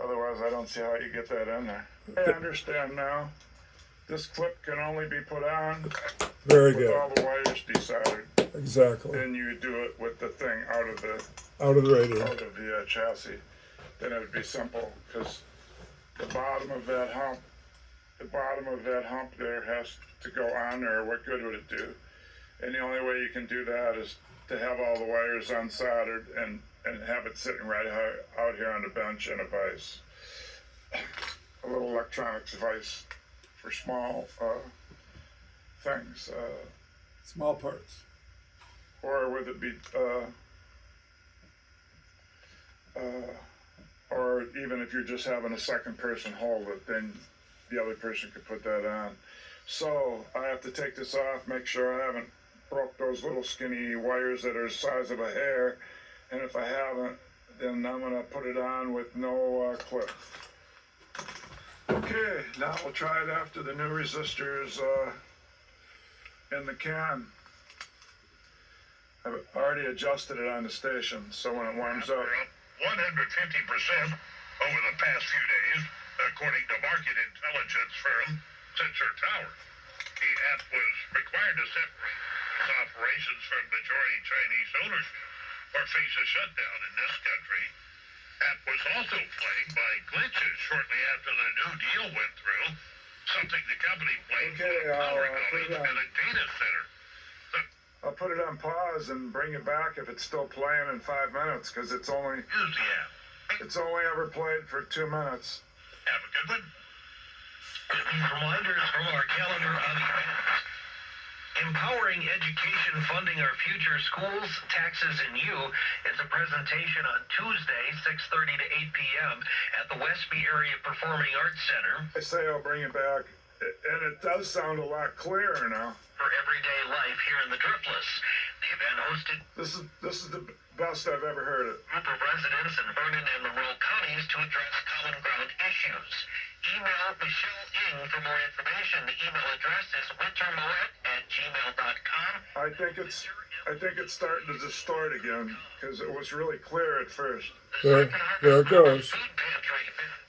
Otherwise, I don't see how you get that in there. I understand now. This clip can only be put on Very with good. all the wires desoldered. Exactly. Then you do it with the thing out of the Radio. chassis. Then it would be simple, because the bottom of that hump there has to go on there. What good would it do? And the only way you can do that is to have all the wires unsoldered and have it sitting right out here on the bench in a vise. A little electronics device for small things. Small parts. Or would it be, or even if you're just having a second person hold it, then the other person could put that on. So I have to take this off, make sure I haven't broke those little skinny wires that are the size of a hair, and if I haven't, then I'm gonna put it on with no clip. Okay, now we'll try it after the new resistors in the can. I've already adjusted it on the station, so when it warms up. 150% over the past few days, according to market intelligence firm Sensor Tower. The app was required to separate its operations from majority Chinese ownership or face a shutdown in this country. App was also plagued by glitches shortly after the new deal went through, something the company blamed for power outage at a data center. I'll put it on pause and bring it back if it's still playing in 5 minutes, because it's only ever played for 2 minutes. Have a good one. Reminders from our calendar on the items. Empowering Education, Funding Our Future Schools, Taxes, and You is a presentation on Tuesday, 6:30 to 8 p.m. at the Westby Area Performing Arts Center. I say I'll bring it back, and it does sound a lot clearer now. For everyday life here in the Driftless. The event hosted This is the best I've ever heard it. a group of residents in Vernon and Monroe counties to address common ground issues. Email Michelle Ng for more information. The email address is wintermoet@gmail.com. I think it's starting to distort again, because it was really clear at first. There it goes. Food pantry event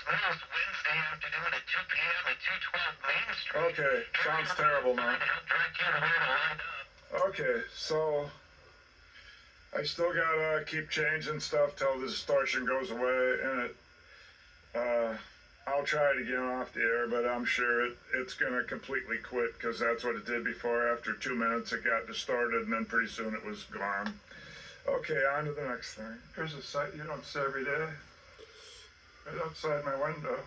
begins Wednesday afternoon at 2 p.m. at 212 Main Street. Okay, sounds terrible now. Direct you to where to line up. Okay, so I still gotta keep changing stuff till the distortion goes away, and I'll try it again off the air, but I'm sure it's gonna completely quit, because that's what it did before. After 2 minutes it got distorted, and then pretty soon it was gone. Okay, on to the next thing. Here's a sight you don't see every day, right outside my window.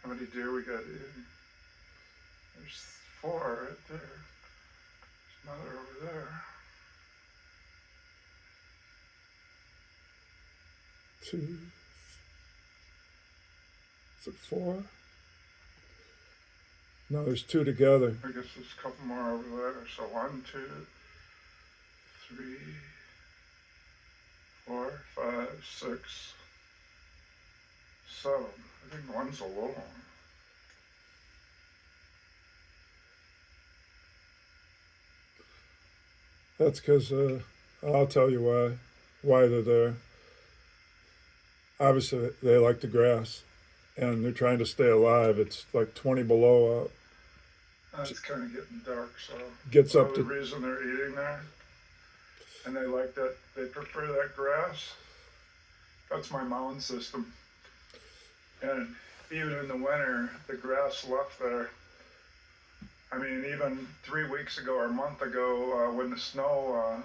How many deer we got eating? There's 4 right there. There's another over there. 2. Is it 4? No, there's 2 together. I guess there's a couple more over there. So 1, 2, 3, 4, 5, 6, 7. I think one's alone. That's because I'll tell you why they're there. Obviously, they like the grass, and they're trying to stay alive. It's like 20 below out. It's kind of getting dark, so Gets up the to reason they're eating there, and they like that. They prefer that grass. That's my mound system, and even in the winter, the grass left there. I mean, even 3 weeks ago or a month ago, when the snow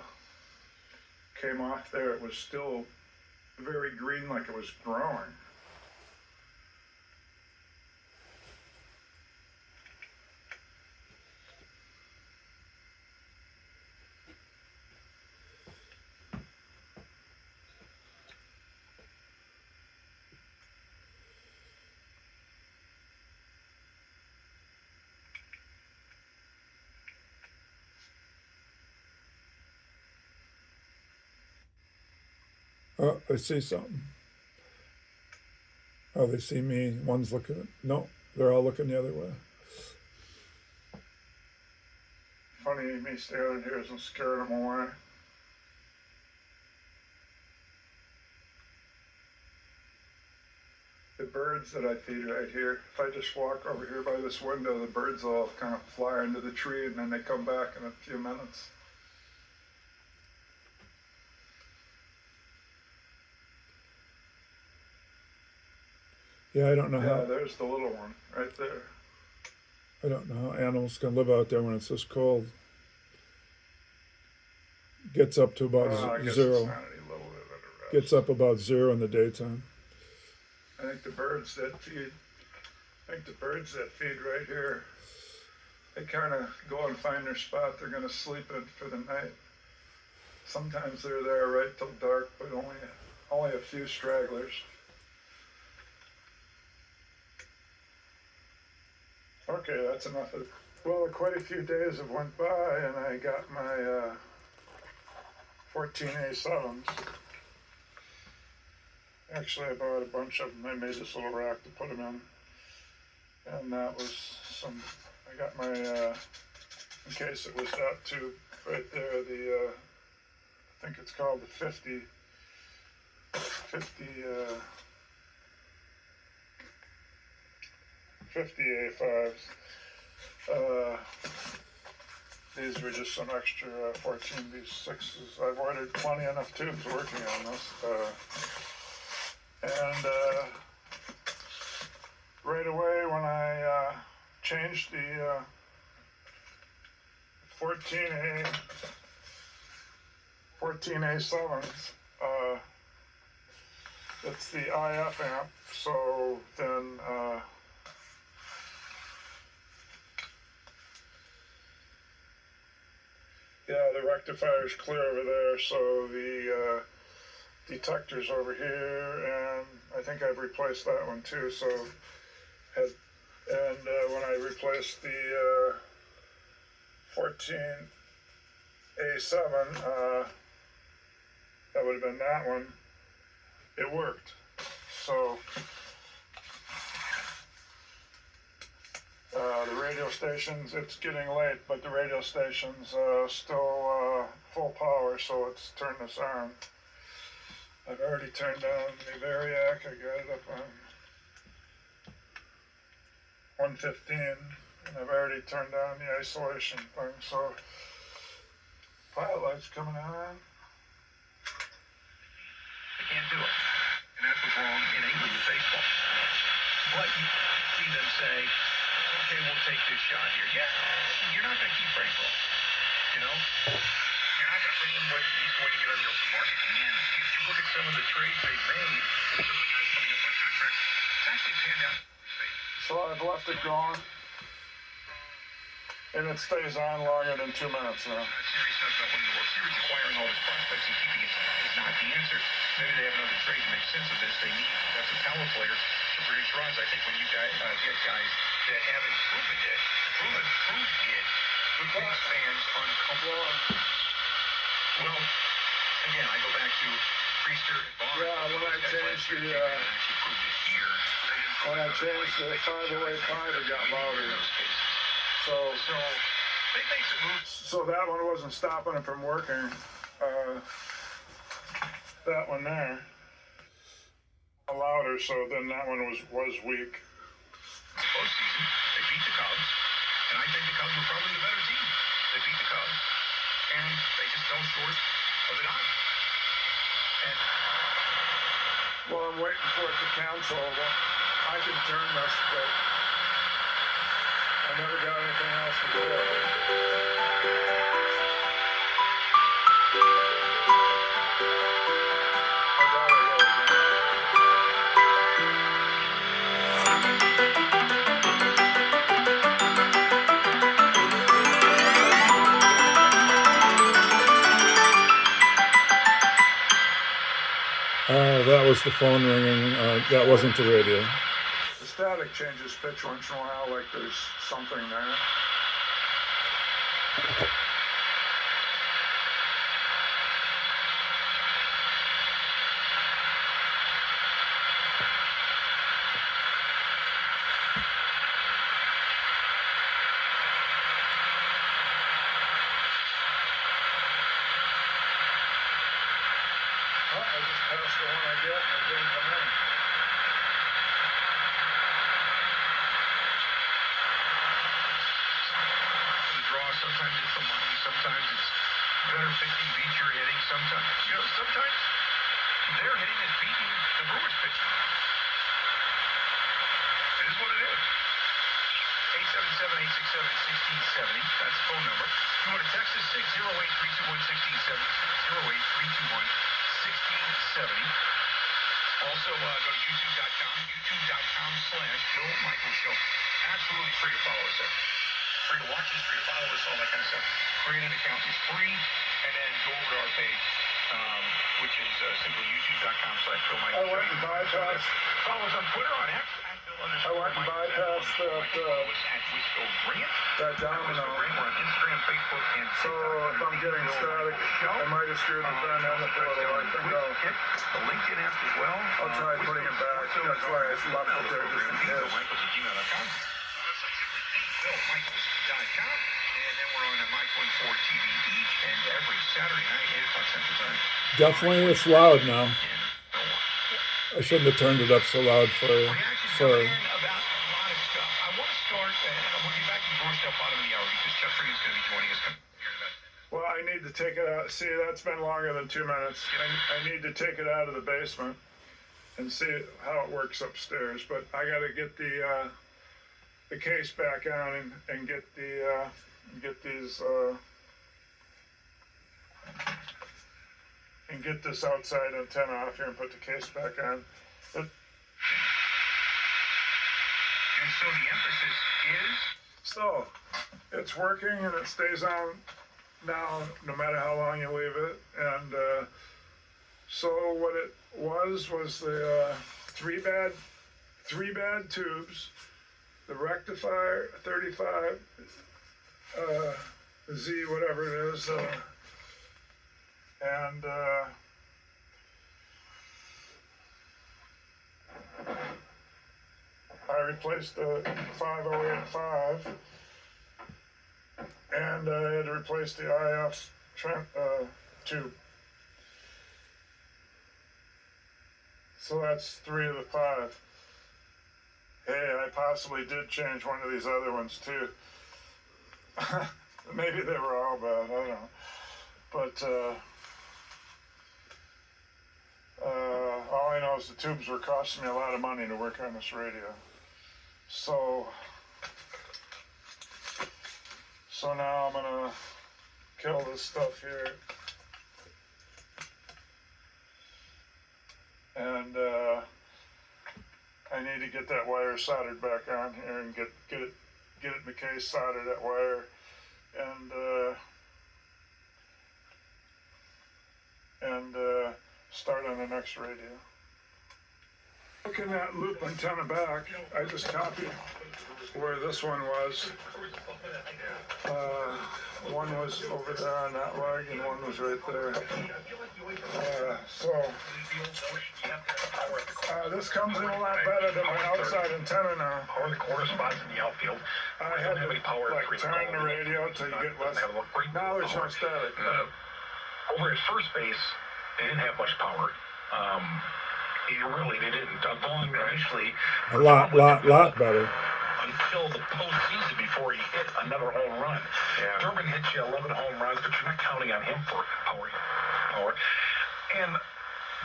came off there, it was still very green, like it was growing. Oh, they see something. Oh, they see me. One's looking. No, they're all looking the other way. Funny, me standing here isn't scaring them away. The birds that I feed right here, if I just walk over here by this window, the birds all kind of fly into the tree and then they come back in a few minutes. Yeah, I don't know Yeah, how. there's the little one right there. I don't know how animals can live out there when it's this cold. Gets up to about I guess it's zero. not any little bit of a rest. Gets up about 0 in the daytime. I think the birds that feed right here, they kind of go and find their spot they're going to sleep in for the night. Sometimes they're there right till dark, but only a few stragglers. Okay, that's enough of it. Well, quite a few days have went by, and I got my 14A7s. Actually, I bought a bunch of them. I made this little rack to put them in. And that was some, I got my, in case it was that tube right there, the, I think it's called the 50 A5s. These were just some extra 14B6s. I've ordered plenty enough tubes working on this. Right away when I changed the 14A7s, it's the I.F. amp, so then yeah, the rectifier's clear over there, so the detector's over here, and I think I've replaced that one too. So, when I replaced the 14A7, that would have been that one. It worked. So the radio stations, it's getting late, but the radio station's still full power, so let's turn this on. I've already turned down the Variac. I got it up on 115, and I've already turned down the isolation thing, so pilot light's coming on. They can't do it. And that's what's wrong in English with baseball. But you see them say, okay, we'll take this shot here. Yeah, you're not going to keep Frank Roll. You know? You're not going to bring him what he's going to get on the open market. And you look at some of the trades they've made, some of the guys coming up on contract, it's actually panned out. So I've left it going, and it stays on longer than 2 minutes now. Serious enough about winning the World Series, acquiring all these prospects and keeping it is not the answer. Maybe they have another trade to make sense of this. They need that's a power player to produce runs. I think when you guys get guys that haven't proven it, it makes fans uncomfortable. Well, again, I go back to Priester and Barnes. Yeah, when I changed the 508.5, it got louder. So that one wasn't stopping it from working. That one there, louder, so then that one was weak. Postseason, they beat the Cubs, and I think the Cubs were probably the better team. They beat the Cubs, and they just fell short of it on. And well, I'm waiting for it to cancel. I can turn this, but I never got anything else to do. That was the phone ringing. That wasn't the radio. The static changes pitch once in a while, like there's something there. one I get and it didn't come in. The draw, sometimes it's the money, sometimes it's better pitching beats your hitting, sometimes, sometimes their hitting is beating the Brewers pitching. It is what it is. 877-867-1670, that's the phone number. You want to text us 608-321-1670, 608-321-1670. Also, go to youtube.com/Bill Michael Show. Absolutely free to follow us there. Free to watch us, free to follow us, all that kind of stuff. Create an account, it's free, and then go over to our page, which is simply youtube.com/Bill Michael Show. I went and bypassed. Follow us on Twitter, on X, I went and bypassed that domino. So if I'm getting static, I might have screwed the front end up a little. I think the LinkedIn app as well. I'll try putting it back. That's why I left it there just in case. BillMichaels.com. And then we're on Mike 14 TV each and every Saturday night, 8 o'clock Central Time. Definitely, it's loud now. I shouldn't have turned it up so loud for. About a lot of stuff. I want to start, we'll get back to the Brewer stuff bottom of the hour because Chuck Freeman's going to be joining us. Well, I need to take it out. See, that's been longer than 2 minutes. I need to take it out of the basement and see how it works upstairs. But I got to get the case back on and get the get these and get this outside antenna off here and put the case back on. And so the emphasis is? So, it's working and it stays on now no matter how long you leave it. And so what it was the three bad tubes, the rectifier 35 Z whatever it is, and I replaced the 5085, and I had to replace the I.F. tube. So that's 3 of the 5. Hey, I possibly did change one of these other ones too. Maybe they were all bad, I don't know. But all I know is the tubes were costing me a lot of money to work on this radio. So now I'm gonna kill this stuff here. And I need to get that wire soldered back on here and get it in the case, solder that wire, and start on the next radio. Looking at loop antenna back, I just copied where this one was. One was over there on that leg, and one was right there. This comes in a lot better than my outside antenna now. Power the corner spots in the outfield. I had to turn the radio till you get less. Now there's no static. Over at first base, they didn't have much power. They didn't. Vaughn initially A lot better. until the postseason before he hit another home run. Yeah. Durbin hit you 11 home runs, but you're not counting on him for power. And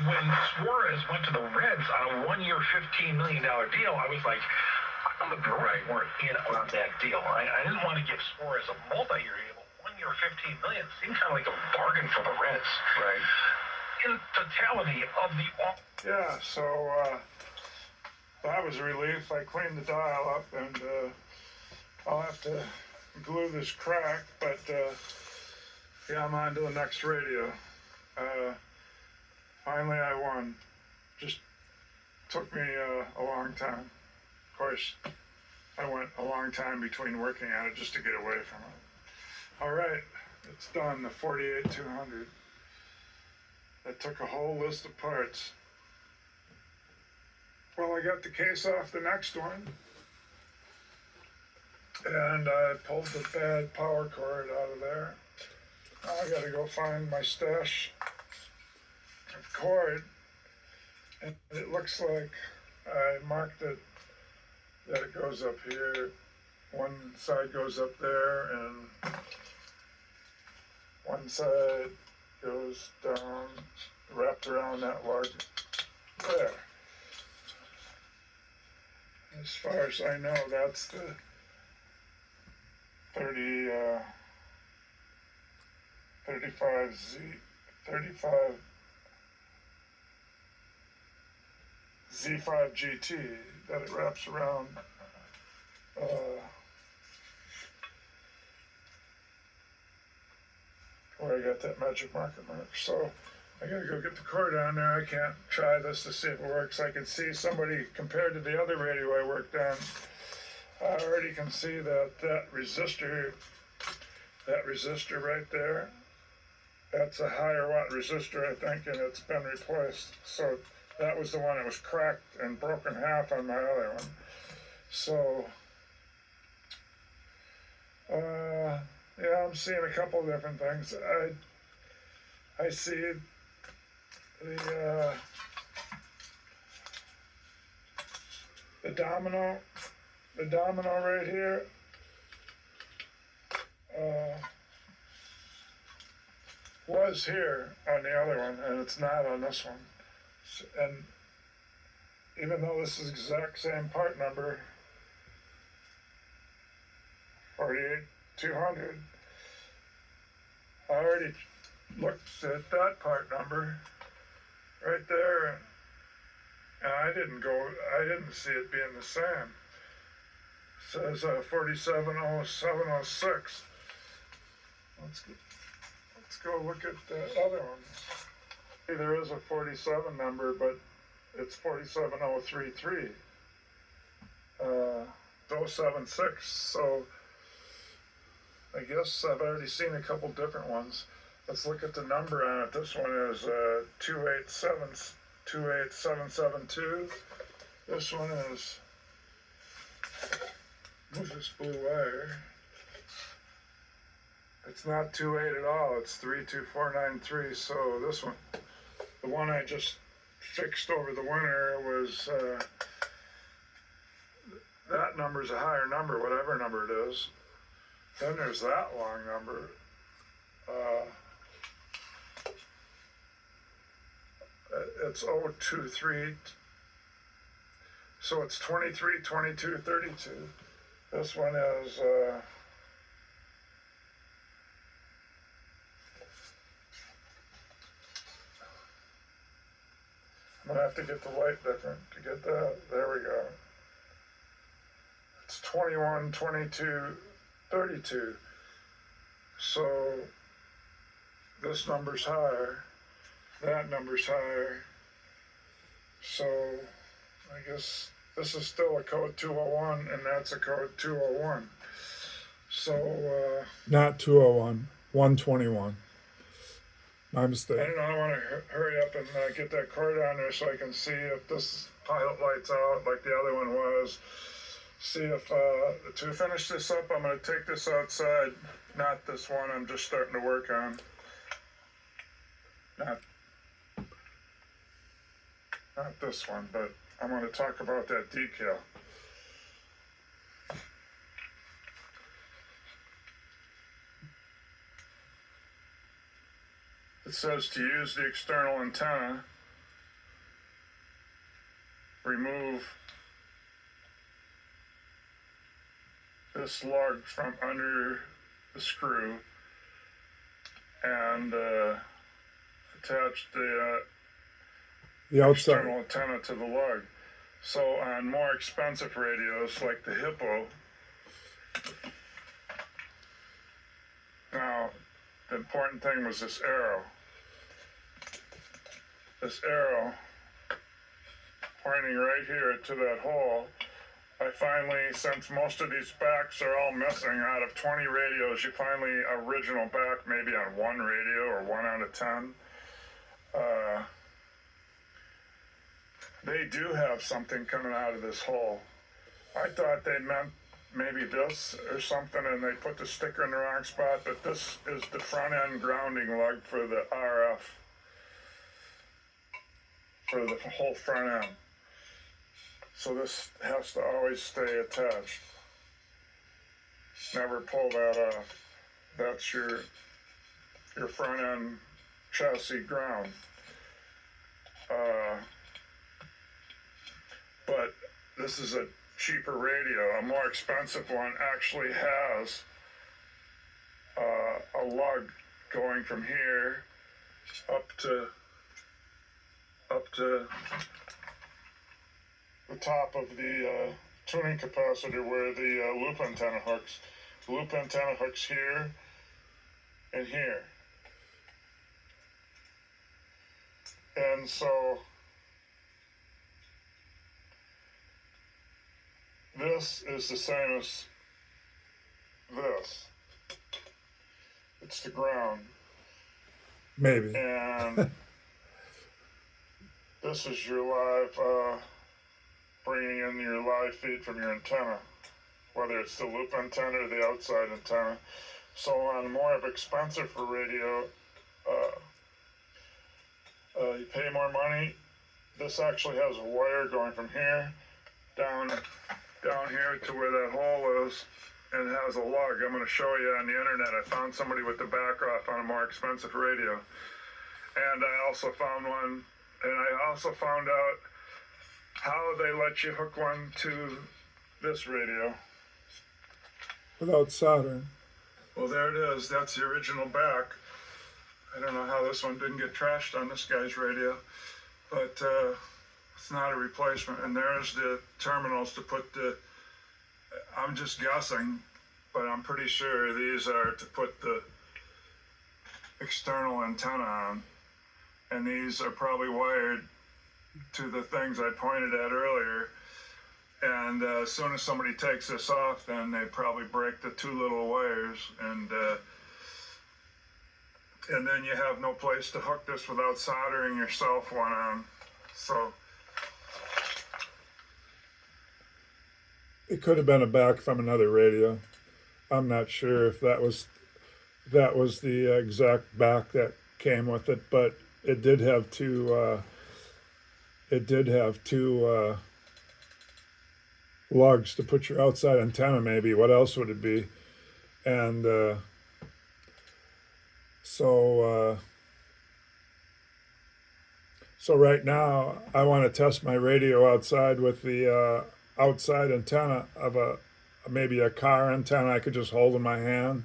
when Suarez went to the Reds on a 1-year, $15 million deal, I was like, I'm the Brewers weren't in on that deal. I didn't want to give Suarez a multi-year deal. 1 year, $15 million seemed kind of like a bargain for the Reds. Right. In totality of the yeah, so that was a relief. I cleaned the dial up, and I'll have to glue this crack, but yeah, I'm on to the next radio. Finally I won. Just took me a long time. Of course, I went a long time between working on it just to get away from it. All right, it's done, the 48200. That took a whole list of parts. Well, I got the case off the next one, and I pulled the bad power cord out of there. Now I gotta go find my stash of cord, And it looks like I marked it that it goes up here. One side goes up there and one side goes down, wrapped around that lug there. As far as I know, that's the 35 Z5 GT that it wraps around. Where I got that magic marker mark. So I gotta go get the cord on there. I can't try this to see if it works. I can see somebody compared to the other radio I worked on. I already can see that resistor right there, that's a higher watt resistor, I think, and it's been replaced. So that was the one that was cracked and broken half on my other one. So, yeah, I'm seeing a couple different things. I see the domino right here. Was here on the other one, and it's not on this one. And even though this is the exact same part number, 48200, I already looked at that part number right there, and I didn't see it being the same. It says 470706. Let's go look at the other one. See, there is a 47 number, but it's 47033. 076. So I guess I've already seen a couple different ones. Let's look at the number on it. This one is 28772. This one is, what's this blue wire? It's not 28 at all, it's 32493. So this one, the one I just fixed over the winter, was that number's a higher number, whatever number it is. Then there's that long number. It's 023, so it's 23, 22, 32. This one is I'm gonna have to get the light different to get that. There we go. It's 21, 22, 32. So this number's higher, that number's higher. So I guess this is still a code 201 and that's a code 201. So Not 201, 121. My mistake. I don't know, I want to hurry up and get that cord on there so I can see if this pilot light's out like the other one was. See if, to finish this up, I'm going to take this outside. Not this one I'm just starting to work on. Not this one, but I'm going to talk about that decal. It says to use the external antenna, remove this lug from under the screw and attach the outside external antenna to the lug. So on more expensive radios like the Hippo, now the important thing was this arrow. This arrow pointing right here to that hole. I finally, since most of these backs are all missing, out of 20 radios, you finally original back maybe on one radio or 1 out of 10. They do have something coming out of this hole. I thought they meant maybe this or something and they put the sticker in the wrong spot, but this is the front end grounding lug for the RF. for the whole front end. So this has to always stay attached. Never pull that off. That's your front end chassis ground. But this is a cheaper radio. A more expensive one actually has a lug going from here up to the top of the tuning capacitor where the loop antenna hooks. The loop antenna hooks here and here. And so this is the same as this. It's the ground. Maybe. And this is your live, bringing in your live feed from your antenna, whether it's the loop antenna or the outside antenna. So on more of expensive for radio, you pay more money. This actually has a wire going from here down here to where that hole is, and it has a lug. I'm going to show you on the internet. I found somebody with the back off on a more expensive radio, and I also found one, and I also found out how they let you hook one to this radio Without soldering. Well, there it is. That's the original back. I don't know how this one didn't get trashed on this guy's radio, but it's not a replacement. And there's the terminals to put the, I'm just guessing, but I'm pretty sure these are to put the external antenna on. And these are probably wired to the things I pointed at earlier. And as soon as somebody takes this off, then they probably break the two little wires, and then you have no place to hook this without soldering yourself one on. So It could have been a back from another radio. I'm not sure if that was the exact back that came with it, but it did have two lugs to put your outside antenna, maybe. What else would it be? And so right now I want to test my radio outside with the outside antenna of maybe a car antenna I could just hold in my hand,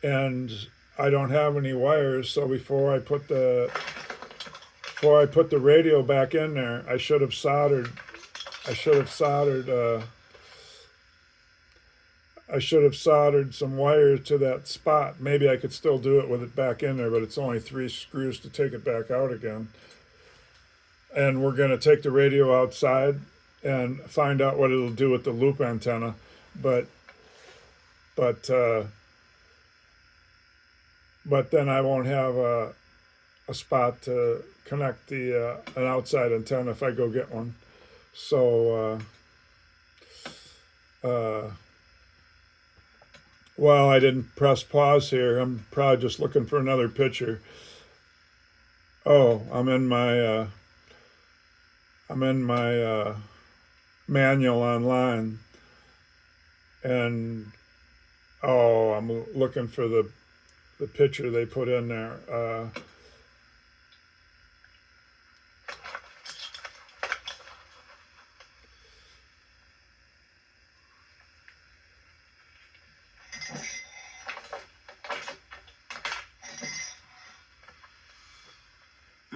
and I don't have any wires, so before I put the radio back in there, I should have soldered some wire to that spot. Maybe I could still do it with it back in there, but it's only 3 screws to take it back out again. And we're going to take the radio outside and find out what it'll do with the loop antenna. But then I won't have a spot to connect an outside antenna if I go get one. So well, I didn't press pause here. I'm probably just looking for another picture. Oh, I'm in my manual online, and I'm looking for the picture they put in there.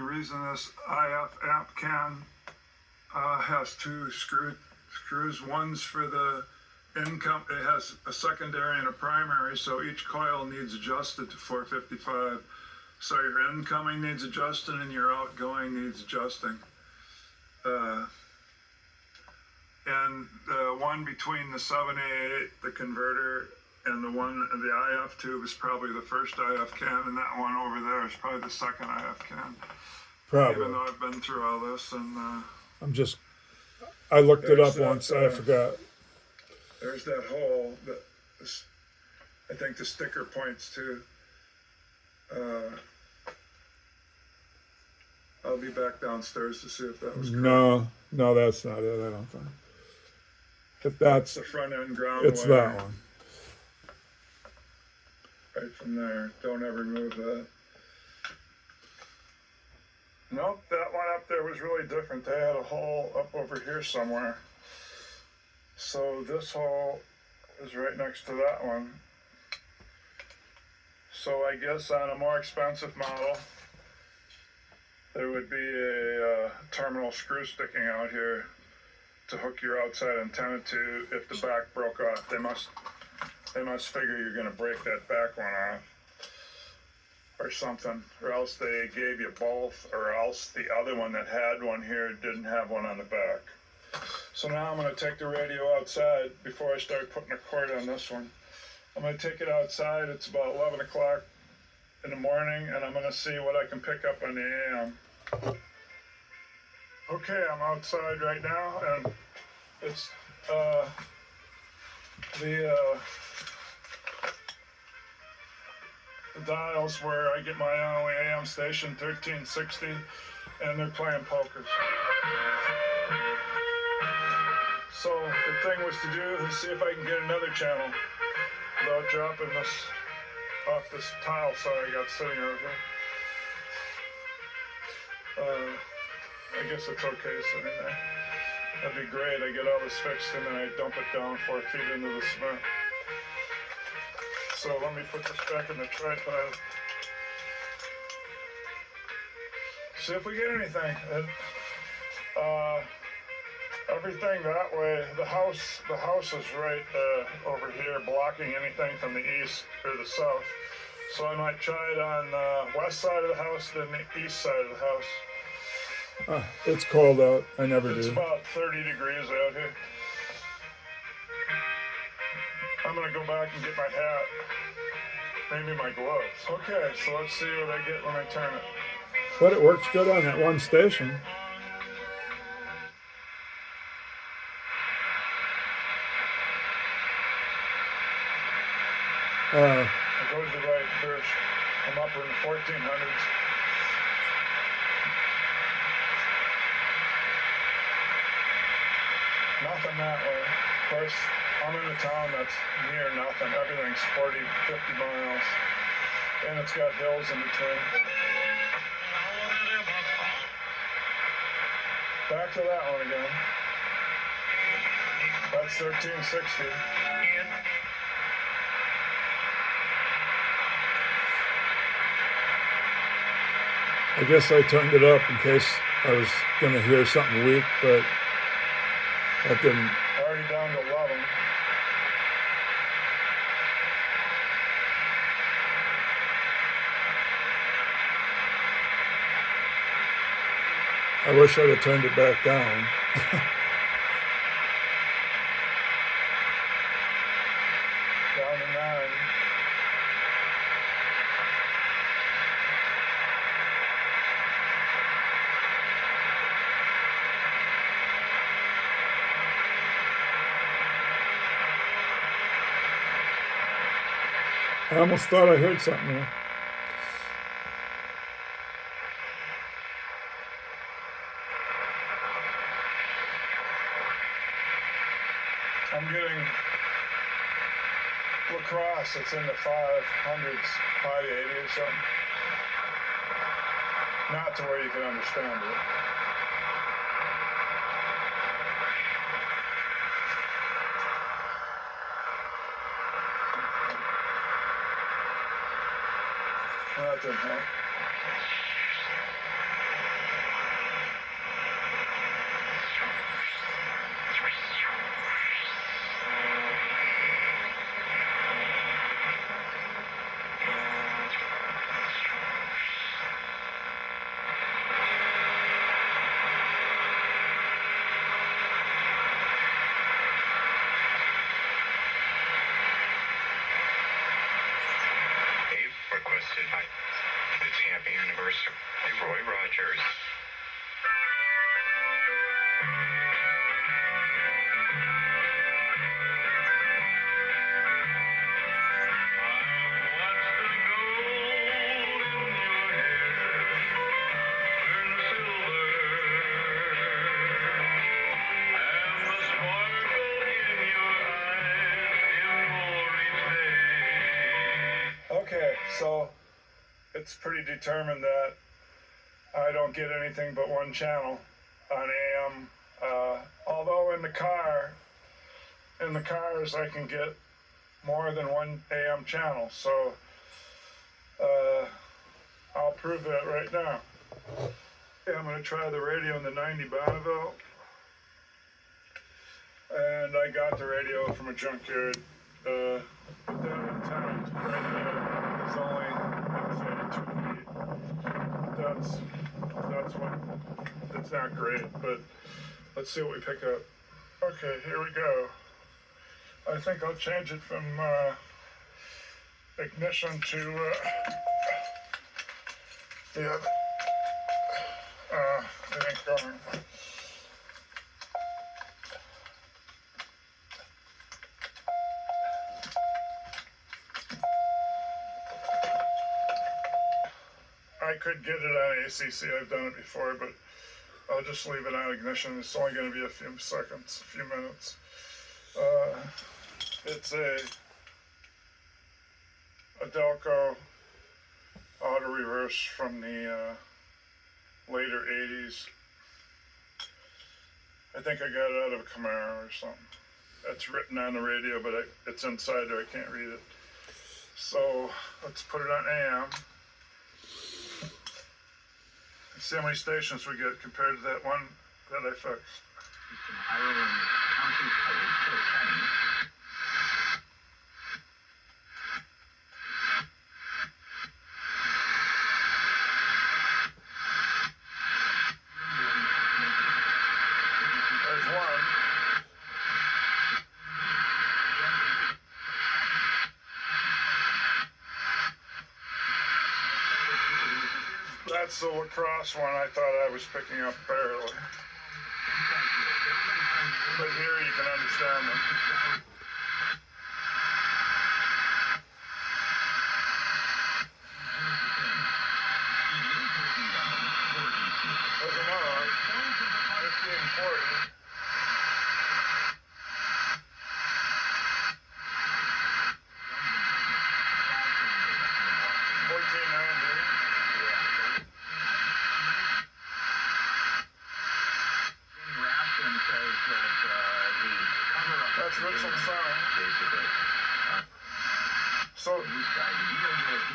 the reason this I.F. amp can has 2 screws, one's for the income. It has a secondary and a primary, so each coil needs adjusted to 455. So your incoming needs adjusting and your outgoing needs adjusting. And the one between the 7A8, the converter, and the IF tube is probably the first IF can, and that one over there is probably the second IF can. Probably. Even though I've been through all this, and I looked it up once. I forgot. There's that hole that I think the sticker points to. I'll be back downstairs to see if that was correct. No, that's not it. I don't think. If that's the front end ground it's wire. that one. Right from there. Don't ever move that. Nope, that one up there was really different. They had a hole up over here somewhere. So this hole is right next to that one. So I guess on a more expensive model, there would be a terminal screw sticking out here to hook your outside antenna to if the back broke off. They must figure you're going to break that back one off or something, or else they gave you both, or else the other one that had one here didn't have one on the back. So now I'm going to take the radio outside before I start putting a cord on this one. I'm going to take it outside. It's about 11 o'clock in the morning, and I'm going to see what I can pick up on the AM. Okay, I'm outside right now, and it's the dials where I get my only AM station, 1360, and they're playing polkas. So the thing was to do is see if I can get another channel without dropping this off this tile saw I got sitting over here. I guess it's okay sitting there. That'd be great. I get all this fixed and then I dump it down 4 feet into the cement. So let me put this back in the tripod. See if we get anything. And, everything that way. The house is right over here, blocking anything from the east or the south. So I might try it on the west side of the house than the east side of the house. It's cold out. I never It's do. about 30 degrees out here. I'm gonna go back and get my hat. Maybe my gloves. Okay, so let's see what I get when I turn it. But it works good on that one station. I go to the right first. I'm up in the 1400s. Nothing that way. Of course, I'm in a town that's near nothing. Everything's 40, 50 miles. And it's got hills in between. Back to that one again. That's 1360. I guess I turned it up in case I was going to hear something weak, but that didn't. Already down to 11. I wish I'd have turned it back down. Down to 9. I almost thought I heard something there. I'm getting lacrosse. It's in the 500s, 580 or something. Not to where you can understand it. Well, that didn't help. Requested by its happy anniversary. So it's pretty determined that I don't get anything but one channel on AM. Although in the cars I can get more than one AM channel. So I'll prove that right now. Okay, I'm going to try the radio in the 90 Bonneville. And I got the radio from a junkyard. Down in town. Right there is only, I'd say, 2 feet. That's what, it's not great, but let's see what we pick up. Okay, here we go. I think I'll change it from ignition to the other. It ain't going. I could get it on ACC, I've done it before, but I'll just leave it on ignition. It's only going to be a few seconds, a few minutes. It's a Delco auto reverse from the later 80s. I think I got it out of a Camaro or something. That's written on the radio, but it's inside there, I can't read it. So let's put it on AM. See how many stations we get compared to that one that I fixed. Ireland's county code for Kenny. There's one. That's the lacrosse one I thought I was picking up barely. But here you can understand them. There's another one. 1540. That's Richland Sign.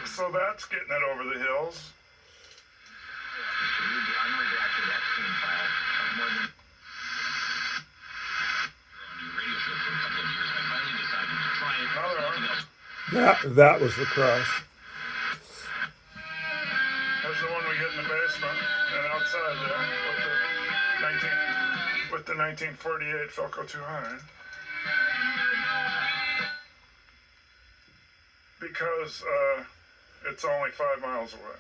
So that's getting it over the hills. That was the cross. There's the one we get in the basement and outside there with the 1948 Philco 200. Because it's only 5 miles away.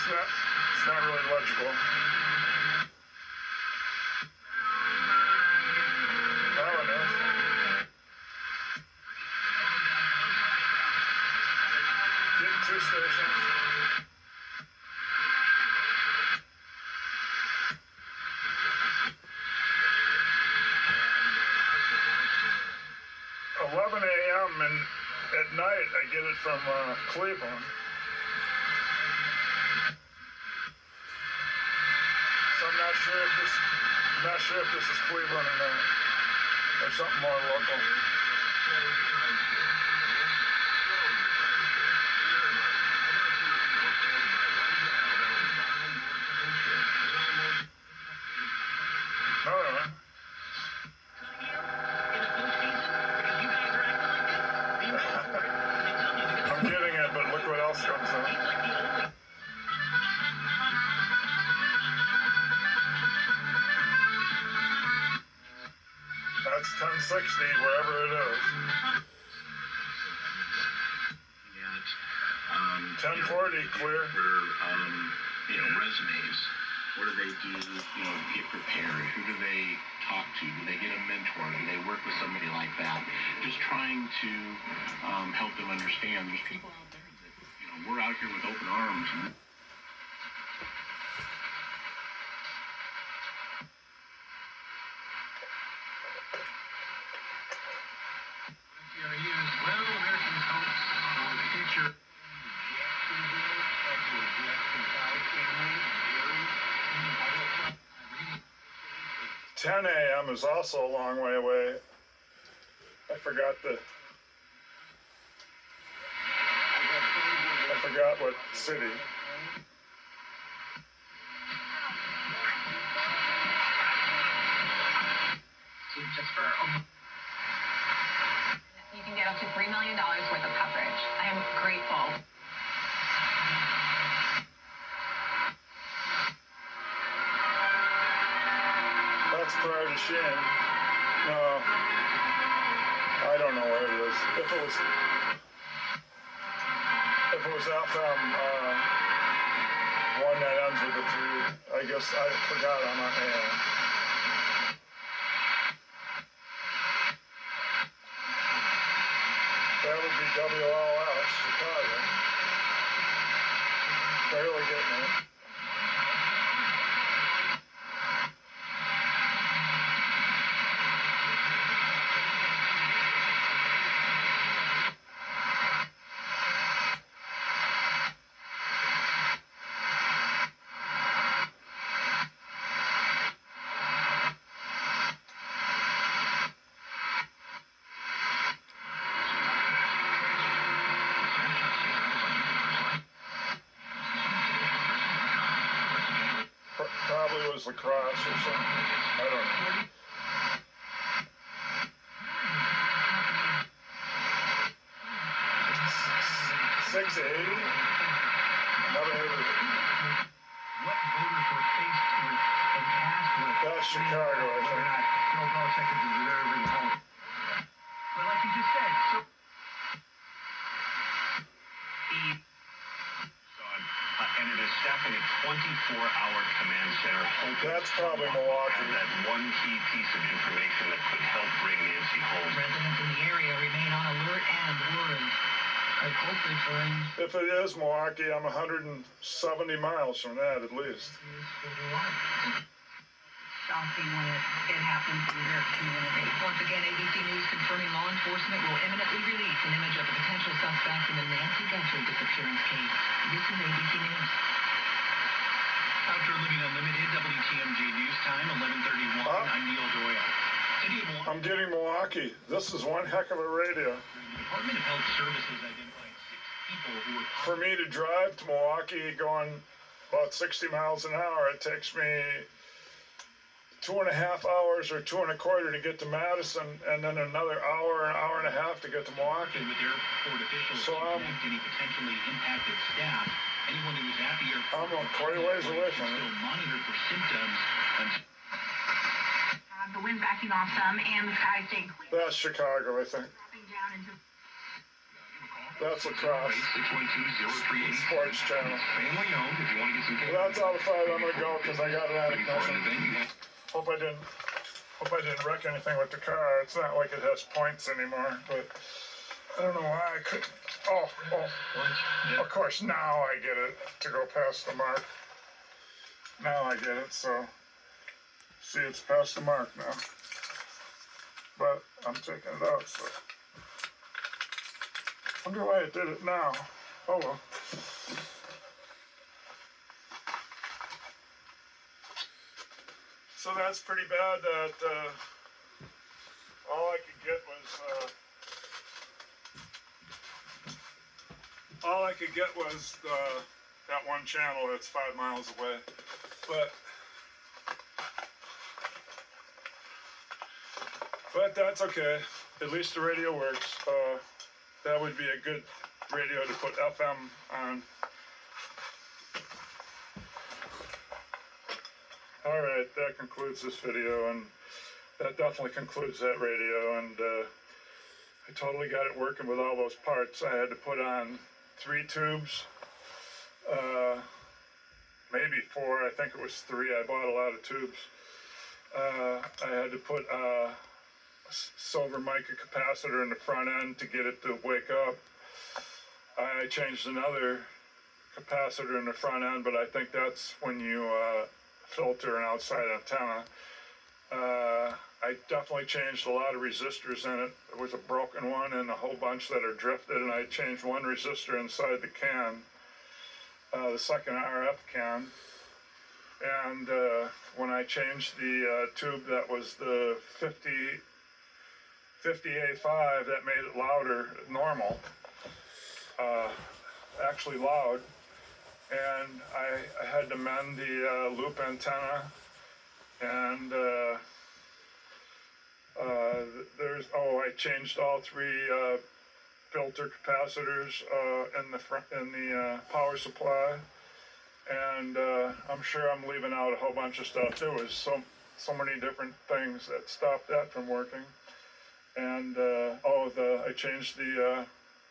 It's not really legible. That one is. Getting 2 stations. $11 a.m. and at night I get it from Cleveland. So I'm not sure if this is Cleveland or not, or something more local. Another one. I'm getting it, but look what else comes up. That's 1060, wherever it is. 1040 clear. For resumes. What do they do, get prepared? Who do they talk to? Do they get a mentor? Do they work with somebody like that? Just trying to help them understand there's people out there that, we're out here with open arms. Well, American hopes for the future. 10 a.m. is also a long way away. I forgot what city. You can get up to $3 million worth of coverage. I am grateful. That's prior to Shane. No, I don't know where it is. If it was FM, one that ends with a 3, I guess I forgot I'm on AM. That would be WLS, Chicago. Barely getting it. Probably was lacrosse or something. I don't know. $680? Never heard of it. What voters were faced with and tasked with? That's Chicago, I think. No seconds is deserving home. But like you just said, so and it is staffing a 24-hour command center. That's probably Milwaukee. That one key piece of information that could help bring Nancy home. Residents in the area remain on alert and worried. I hope they find If it is Milwaukee, I'm 170 miles from that at least. shocking when it happens in their community. Once again, ABC News confirming law enforcement will imminently release an image of the potential suspect in the Nancy Guthrie disappearance case. This is ABC News. After Living Unlimited, WTMJ News Time, 11:31. I'm Neil Doyle. City of Milwaukee. I'm getting Milwaukee. This is one heck of a radio. The Department of Health Services identified 6 people who were For me to drive to Milwaukee going about 60 miles an hour, it takes me 2.5 hours or 2 1/4 to get to Madison, and then another hour, an hour and a half to get to Milwaukee. with airport officials So to connect any potentially impacted staff. Anyone who was at the airport I'm quite a ways away from it. still monitored for symptoms. The wind backing off some and the sky staying clear. That's Chicago, I think. Dropping down into That's lacrosse. 612-0380. Sports channel. Family owned. If you want to get some Well, that's all the five I'm gonna go because I got it out of nothing. Hope I didn't wreck anything with the car. It's not like it has points anymore, but I don't know why I couldn't. Oh, of course now I get it to go past the mark. Now I get it, so see it's past the mark now. But I'm taking it out, so wonder why it did it now. Oh well. So that's pretty bad that all I could get was that one channel that's 5 miles away. But that's okay. At least the radio works. That would be a good radio to put FM on. Alright, that concludes this video, and that definitely concludes that radio, and I totally got it working with all those parts. I had to put on 3 tubes maybe 4. I think it was 3. I bought a lot of tubes. I had to put a silver mica capacitor in the front end to get it to wake up. I changed another capacitor in the front end, but I think that's when you filter an outside antenna. I definitely changed a lot of resistors in it. There was a broken one and a whole bunch that are drifted, and I changed one resistor inside the can, the second RF can. And when I changed the tube that was the 50A5, that made it louder, normal, actually loud. And I had to mend the loop antenna, and I changed all 3 filter capacitors in the power supply, and I'm sure I'm leaving out a whole bunch of stuff. There was so many different things that stopped that from working, and I changed the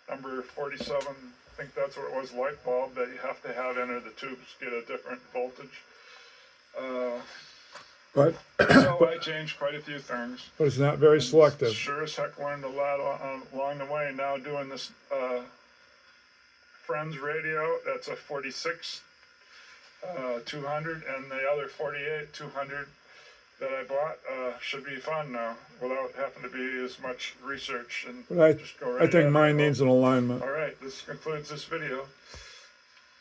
number 47. I think that's what it was, light bulb that you have to have enter the tubes to get a different voltage. But So I changed quite a few things. but it's not very selective. Sure as heck learned a lot along the way. Now doing this Friends radio, that's a 46 200, and the other 48 200 that I bought should be fun now without having to be as much research and But just go right I think ahead mine and go. needs an alignment. All right, this concludes this video.